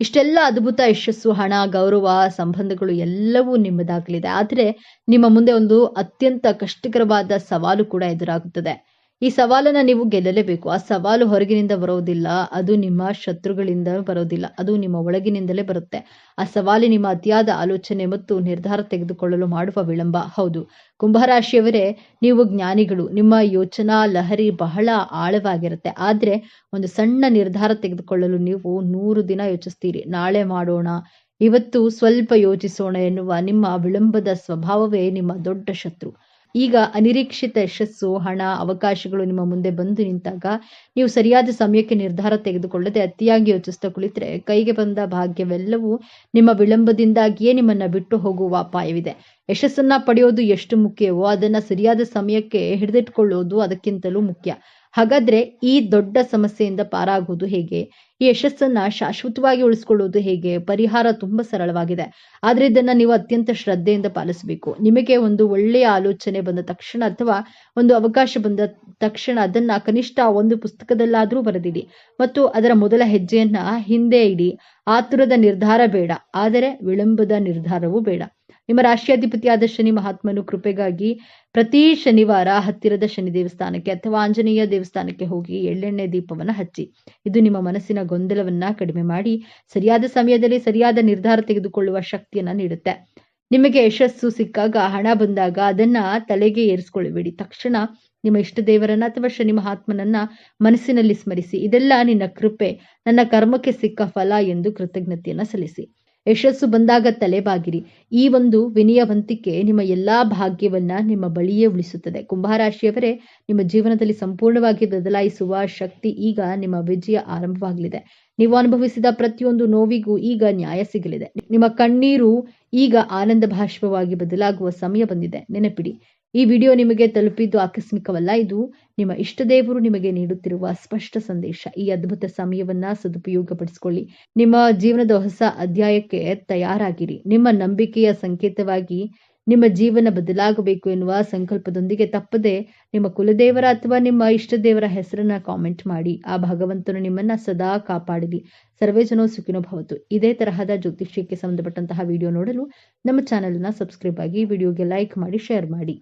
ಇಷ್ಟೆಲ್ಲ ಅದ್ಭುತ ಯಶಸ್ಸು, ಹಣ, ಗೌರವ, ಸಂಬಂಧಗಳು ಎಲ್ಲವೂ ನಿಮ್ಮದಾಗಲಿದೆ. ಆದರೆ ನಿಮ್ಮ ಮುಂದೆ ಒಂದು ಅತ್ಯಂತ ಕಷ್ಟಕರವಾದ ಸವಾಲು ಕೂಡ ಎದುರಾಗುತ್ತದೆ. ಈ ಸವಾಲನ್ನ ನೀವು ಗೆಲ್ಲಲೇಬೇಕು. ಆ ಸವಾಲು ಹೊರಗಿನಿಂದ ಬರೋದಿಲ್ಲ, ಅದು ನಿಮ್ಮ ಶತ್ರುಗಳಿಂದ ಬರೋದಿಲ್ಲ, ಅದು ನಿಮ್ಮ ಒಳಗಿನಿಂದಲೇ ಬರುತ್ತೆ. ಆ ಸವಾಲು ನಿಮ್ಮ ಅತಿಯಾದ ಆಲೋಚನೆ ಮತ್ತು ನಿರ್ಧಾರ ತೆಗೆದುಕೊಳ್ಳಲು ಮಾಡುವ ವಿಳಂಬ. ಹೌದು, ಕುಂಭರಾಶಿಯವರೇ, ನೀವು ಜ್ಞಾನಿಗಳು. ನಿಮ್ಮ ಯೋಚನಾ ಲಹರಿ ಬಹಳ ಆಳವಾಗಿರುತ್ತೆ. ಆದ್ರೆ ಒಂದು ಸಣ್ಣ ನಿರ್ಧಾರ ತೆಗೆದುಕೊಳ್ಳಲು ನೀವು 100 ದಿನ ಯೋಚಿಸ್ತೀರಿ. ನಾಳೆ ಮಾಡೋಣ, ಇವತ್ತು ಸ್ವಲ್ಪ ಯೋಚಿಸೋಣ ಎನ್ನುವ ನಿಮ್ಮ ವಿಳಂಬದ ಸ್ವಭಾವವೇ ನಿಮ್ಮ ದೊಡ್ಡ ಶತ್ರು. ಈಗ ಅನಿರೀಕ್ಷಿತ ಯಶಸ್ಸು, ಹಣ, ಅವಕಾಶಗಳು ನಿಮ್ಮ ಮುಂದೆ ಬಂದು ನಿಂತಾಗ ನೀವು ಸರಿಯಾದ ಸಮಯಕ್ಕೆ ನಿರ್ಧಾರ ತೆಗೆದುಕೊಳ್ಳದೆ ಅತಿಯಾಗಿ ಯೋಚಿಸ್ತಾ ಕುಳಿತರೆ ಕೈಗೆ ಬಂದ ಭಾಗ್ಯವೆಲ್ಲವೂ ನಿಮ್ಮ ವಿಳಂಬದಿಂದಾಗಿಯೇ ನಿಮ್ಮನ್ನ ಬಿಟ್ಟು ಹೋಗುವ ಅಪಾಯವಿದೆ. ಯಶಸ್ಸನ್ನ ಪಡೆಯೋದು ಎಷ್ಟು ಮುಖ್ಯವೋ ಅದನ್ನ ಸರಿಯಾದ ಸಮಯಕ್ಕೆ ಹಿಡಿದಿಟ್ಕೊಳ್ಳೋದು ಅದಕ್ಕಿಂತಲೂ ಮುಖ್ಯ. ಹಾಗಾದ್ರೆ ಈ ದೊಡ್ಡ ಸಮಸ್ಯೆಯಿಂದ ಪಾರಾಗುವುದು ಹೇಗೆ? ಈ ಯಶಸ್ಸನ್ನ ಶಾಶ್ವತವಾಗಿ ಉಳಿಸ್ಕೊಳ್ಳೋದು ಹೇಗೆ? ಪರಿಹಾರ ತುಂಬಾ ಸರಳವಾಗಿದೆ. ಆದ್ರೆ ಇದನ್ನ ನೀವು ಅತ್ಯಂತ ಶ್ರದ್ಧೆಯಿಂದ ಪಾಲಿಸಬೇಕು. ನಿಮಗೆ ಒಂದು ಒಳ್ಳೆಯ ಆಲೋಚನೆ ಬಂದ ತಕ್ಷಣ ಅಥವಾ ಒಂದು ಅವಕಾಶ ಬಂದ ತಕ್ಷಣ ಅದನ್ನ ಕನಿಷ್ಠ ಒಂದು ಪುಸ್ತಕದಲ್ಲಾದ್ರೂ ಬರೆದಿಡಿ ಮತ್ತು ಅದರ ಮೊದಲ ಹೆಜ್ಜೆಯನ್ನ ಹಿಂದೆ ಇಡಿ. ಆತುರದ ನಿರ್ಧಾರ ಬೇಡ, ಆದರೆ ವಿಳಂಬದ ನಿರ್ಧಾರವೂ ಬೇಡ. ನಿಮ್ಮ ರಾಶಿಯಾಧಿಪತಿಯಾದ ಶನಿ ಮಹಾತ್ಮನು ಕೃಪೆಗಾಗಿ ಪ್ರತಿ ಶನಿವಾರ ಹತ್ತಿರದ ಶನಿ ದೇವಸ್ಥಾನಕ್ಕೆ ಅಥವಾ ಆಂಜನೇಯ ದೇವಸ್ಥಾನಕ್ಕೆ ಹೋಗಿ ಎಳ್ಳೆಣ್ಣೆ ದೀಪವನ್ನ ಹಚ್ಚಿ. ಇದು ನಿಮ್ಮ ಮನಸ್ಸಿನ ಗೊಂದಲವನ್ನ ಕಡಿಮೆ ಮಾಡಿ ಸರಿಯಾದ ಸಮಯದಲ್ಲಿ ಸರಿಯಾದ ನಿರ್ಧಾರ ತೆಗೆದುಕೊಳ್ಳುವ ಶಕ್ತಿಯನ್ನ ನೀಡುತ್ತೆ. ನಿಮಗೆ ಯಶಸ್ಸು ಸಿಕ್ಕಾಗ, ಹಣ ಬಂದಾಗ ಅದನ್ನ ತಲೆಗೆ ಏರಿಸಿಕೊಳ್ಳಬೇಡಿ. ತಕ್ಷಣ ನಿಮ್ಮ ಇಷ್ಟ ದೇವರನ್ನ ಅಥವಾ ಶನಿ ಮಹಾತ್ಮನನ್ನ ಮನಸ್ಸಿನಲ್ಲಿ ಸ್ಮರಿಸಿ. ಇದೆಲ್ಲ ನಿನ್ನ ಕೃಪೆ, ನನ್ನ ಕರ್ಮಕ್ಕೆ ಸಿಕ್ಕ ಫಲ ಎಂದು ಕೃತಜ್ಞತೆಯನ್ನ ಸಲ್ಲಿಸಿ. ಯಶಸ್ಸು ಬಂದಾಗ ತಲೆಬಾಗಿರಿ. ಈ ಒಂದು ವಿನಯವಂತಿಕೆ ನಿಮ್ಮ ಎಲ್ಲಾ ಭಾಗ್ಯವನ್ನ ನಿಮ್ಮ ಬಳಿಯೇ ಉಳಿಸುತ್ತದೆ. ಕುಂಭರಾಶಿಯವರೇ, ನಿಮ್ಮ ಜೀವನದಲ್ಲಿ ಸಂಪೂರ್ಣವಾಗಿ ಬದಲಾಯಿಸುವ ಶಕ್ತಿ ಈಗ ನಿಮ್ಮ ವಿಜಯ ಆರಂಭವಾಗಲಿದೆ. ನೀವು ಅನುಭವಿಸಿದ ಪ್ರತಿಯೊಂದು ನೋವಿಗೂ ಈಗ ನ್ಯಾಯ ಸಿಗಲಿದೆ. ನಿಮ್ಮ ಕಣ್ಣೀರು ಈಗ ಆನಂದ ಭಾಷ್ಪವಾಗಿ ಬದಲಾಗುವ ಸಮಯ ಬಂದಿದೆ. ನೆನಪಿಡಿ, ಈ ವಿಡಿಯೋ ನಿಮಗೆ ತಲುಪಿದ್ದು ಆಕಸ್ಮಿಕವಲ್ಲ. ಇದು ನಿಮ್ಮ ಇಷ್ಟ ದೇವರು ನಿಮಗೆ ನೀಡುತ್ತಿರುವ ಸ್ಪಷ್ಟ ಸಂದೇಶ. ಈ ಅದ್ಭುತ ಸಮಯವನ್ನ ಸದುಪಯೋಗಪಡಿಸಿಕೊಳ್ಳಿ. ನಿಮ್ಮ ಜೀವನದ ಹೊಸ ಅಧ್ಯಾಯಕ್ಕೆ ತಯಾರಾಗಿರಿ. ನಿಮ್ಮ ನಂಬಿಕೆಯ ಸಂಕೇತವಾಗಿ ನಿಮ್ಮ ಜೀವನ ಬದಲಾಗಬೇಕು ಎನ್ನುವ ಸಂಕಲ್ಪದೊಂದಿಗೆ ತಪ್ಪದೆ ನಿಮ್ಮ ಕುಲದೇವರ ಅಥವಾ ನಿಮ್ಮ ಇಷ್ಟ ದೇವರ ಹೆಸರನ್ನ ಕಾಮೆಂಟ್ ಮಾಡಿ. ಆ ಭಗವಂತನು ನಿಮ್ಮನ್ನ ಸದಾ ಕಾಪಾಡಲಿ. ಸರ್ವೇ ಜನೋ ಸುಖಿನೋ ಭವತು. ಇದೇ ತರಹದ ಜ್ಯೋತಿಷ್ಯಕ್ಕೆ ಸಂಬಂಧಪಟ್ಟಂತಹ ವಿಡಿಯೋ ನೋಡಲು ನಮ್ಮ ಚಾನೆಲ್ ಅನ್ನ ಸಬ್ಸ್ಕ್ರೈಬ್ ಆಗಿ, ವಿಡಿಯೋಗೆ ಲೈಕ್ ಮಾಡಿ, ಶೇರ್ ಮಾಡಿ.